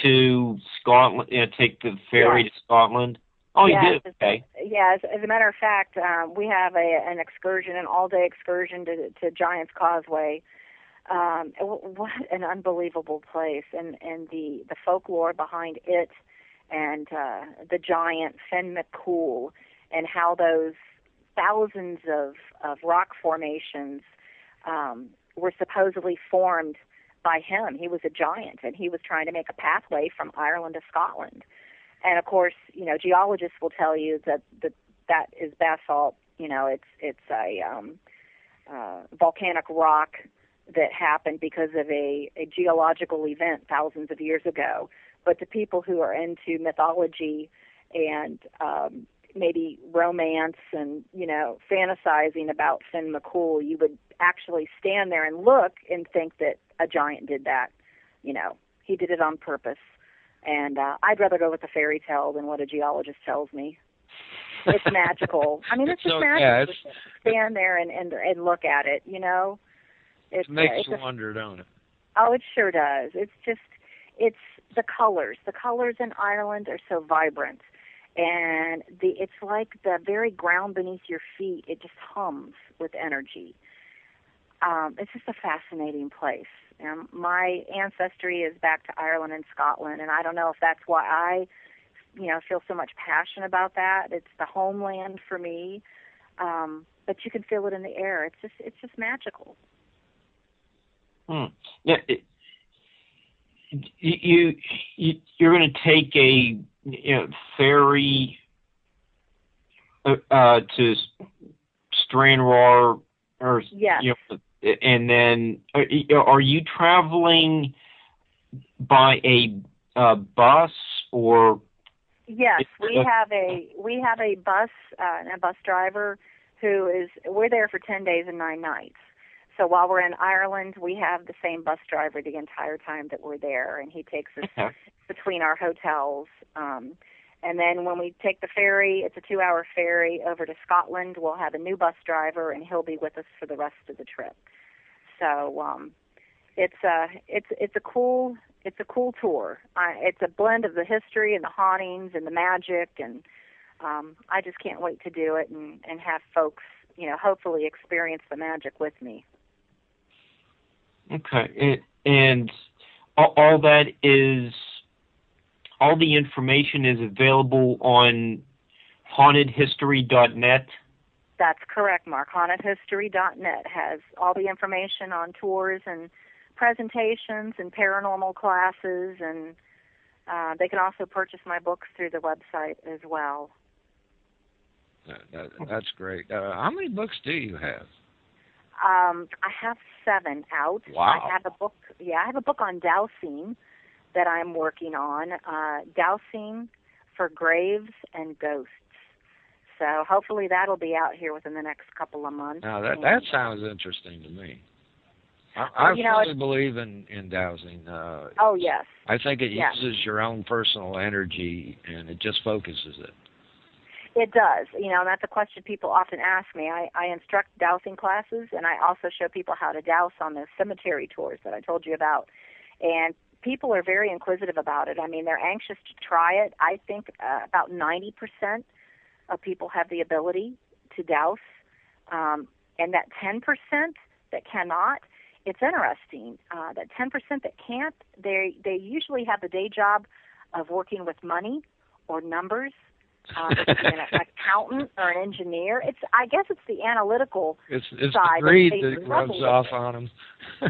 to Scotland? Take the ferry to Scotland. Oh, you did. Okay. Yeah. As a matter of fact, we have an excursion, an all-day excursion to Giant's Causeway. What an unbelievable place, and the folklore behind it, and the giant Finn McCool, and how those thousands of rock formations were supposedly formed by him. He was a giant, and he was trying to make a pathway from Ireland to Scotland. And of course, geologists will tell you that is basalt. It's a volcanic rock that happened because of a geological event thousands of years ago. But to people who are into mythology and maybe romance and, fantasizing about Finn McCool, you would actually stand there and look and think that a giant did that. He did it on purpose. And I'd rather go with the fairy tale than what a geologist tells me. It's magical. I mean, it's just magical. Yeah, to stand there and look at it, It makes you wonder, don't it? Oh, it sure does. It's the colors. The colors in Ireland are so vibrant. And it's like the very ground beneath your feet, it just hums with energy. It's just a fascinating place. My ancestry is back to Ireland and Scotland, and I don't know if that's why I, feel so much passion about that. It's the homeland for me, but you can feel it in the air. It's just magical. Yeah, you're going to take a ferry to Stranraer, or yes. And then are you traveling by a bus or? Yes, we have a bus and a bus driver we're there for 10 days and 9 nights. So while we're in Ireland, we have the same bus driver the entire time that we're there, and he takes us between our hotels. And then when we take the ferry, it's a 2-hour ferry over to Scotland. We'll have a new bus driver, and he'll be with us for the rest of the trip. So it's a cool tour. It's a blend of the history and the hauntings and the magic, and I just can't wait to do it and have folks, hopefully experience the magic with me. Okay, and all the information is available on hauntedhistory.net? That's correct, Mark. Hauntedhistory.net has all the information on tours and presentations and paranormal classes, and they can also purchase my books through the website as well. That's great. How many books do you have? I have 7 out. Wow. I have a book on dowsing that I'm working on, dowsing for graves and ghosts. So hopefully that'll be out here within the next couple of months. Now that sounds interesting to me. I fully believe in dowsing. Oh, yes. I think it uses your own personal energy, and it just focuses it. It does. You know, and that's a question people often ask me. I instruct dowsing classes, and I also show people how to douse on those cemetery tours that I told you about. And people are very inquisitive about it. I mean, they're anxious to try it. I think about 90% of people have the ability to douse. And that 10% that cannot, it's interesting. That 10% that can't, they usually have the day job of working with money or numbers. An accountant or an engineer. I guess it's the analytical it's side. The greed that rubs off on them.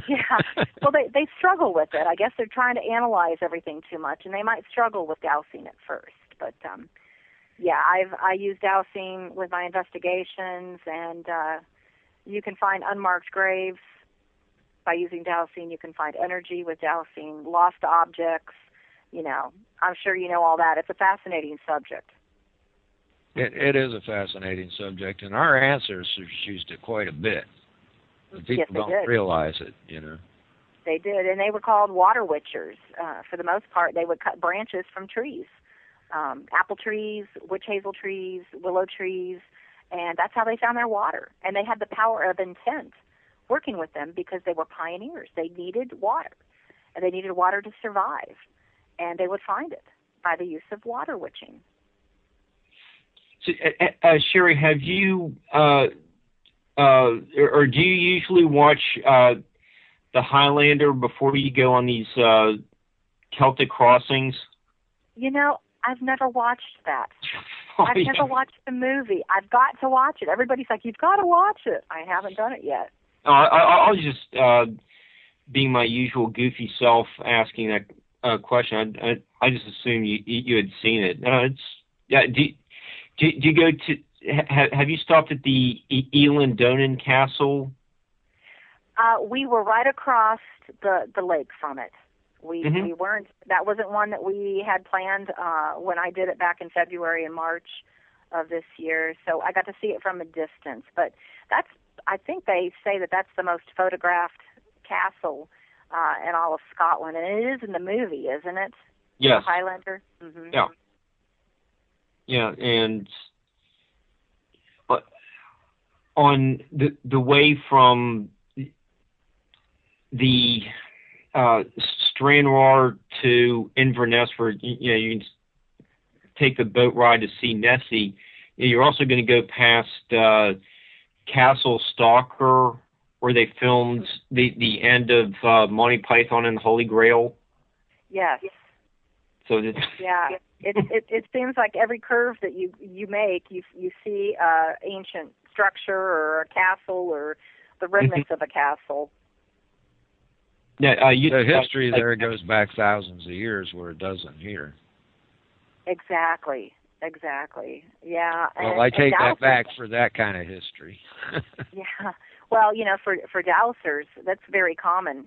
Yeah. Well, they struggle with it. I guess they're trying to analyze everything too much, and they might struggle with dowsing at first. But yeah, I use dowsing with my investigations, and you can find unmarked graves by using dowsing. You can find energy with dowsing, lost objects. You know, I'm sure you know all that. It's a fascinating subject. It is a fascinating subject, and our ancestors used it quite a bit. But people don't realize it, you know. They did, and they were called water witchers. For the most part, they would cut branches from trees, apple trees, witch hazel trees, willow trees, and that's how they found their water. And they had the power of intent working with them because they were pioneers. They needed water, and they needed water to survive, and they would find it by the use of water witching. So, Sherri, have you, or do you usually watch the Highlander before you go on these Celtic crossings? You know, I've never watched that. I've never watched the movie. I've got to watch it. Everybody's like, you've got to watch it. I haven't done it yet. I'll just, being my usual goofy self, asking that question. I just assumed you had seen it. Do you go to? Have you stopped at the Elan Castle? We were right across the lake from it. We weren't. That wasn't one that we had planned when I did it back in February and March of this year. So I got to see it from a distance. But I think they say that's the most photographed castle in all of Scotland, and it is in the movie, isn't it? Yes. The Highlander. Mm-hmm. Yeah. Yeah, and on the way from the Stranraer to Inverness, where you can take the boat ride to see Nessie, you're also going to go past Castle Stalker, where they filmed the end of Monty Python and the Holy Grail. Yes. So yeah. It seems like every curve that you make, you see ancient structure or a castle or the remnants of a castle. Yeah, the history there goes back thousands of years, where it doesn't here. Exactly. Yeah. Well, I take that back for that kind of history. Yeah. Well, for dowsers, that's very common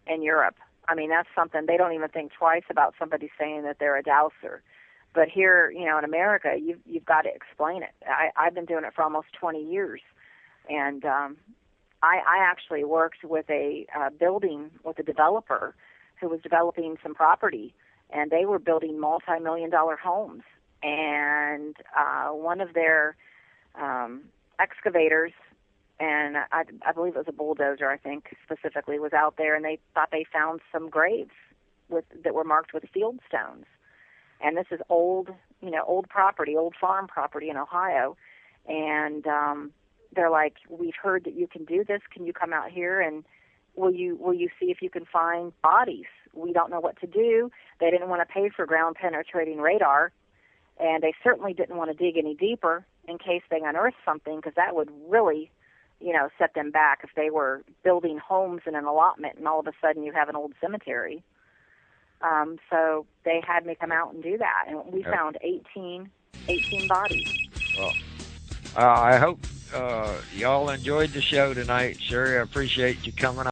in Europe. I mean, that's something they don't even think twice about somebody saying that they're a dowser. But here, in America, you've got to explain it. I've been doing it for almost 20 years. And I actually worked with a building with a developer who was developing some property, and they were building multi-million-dollar homes. And one of their excavators, and I believe it was a bulldozer, I think, specifically, was out there, and they thought they found some graves that were marked with field stones. And this is old property, old farm property in Ohio. And they're like, we've heard that you can do this. Can you come out here and will you see if you can find bodies? We don't know what to do. They didn't want to pay for ground penetrating radar, and they certainly didn't want to dig any deeper in case they unearthed something, because that would really set them back if they were building homes in an allotment and all of a sudden you have an old cemetery. So they had me come out and do that, and we found 18 bodies. Well, I hope y'all enjoyed the show tonight. Sherri, I appreciate you coming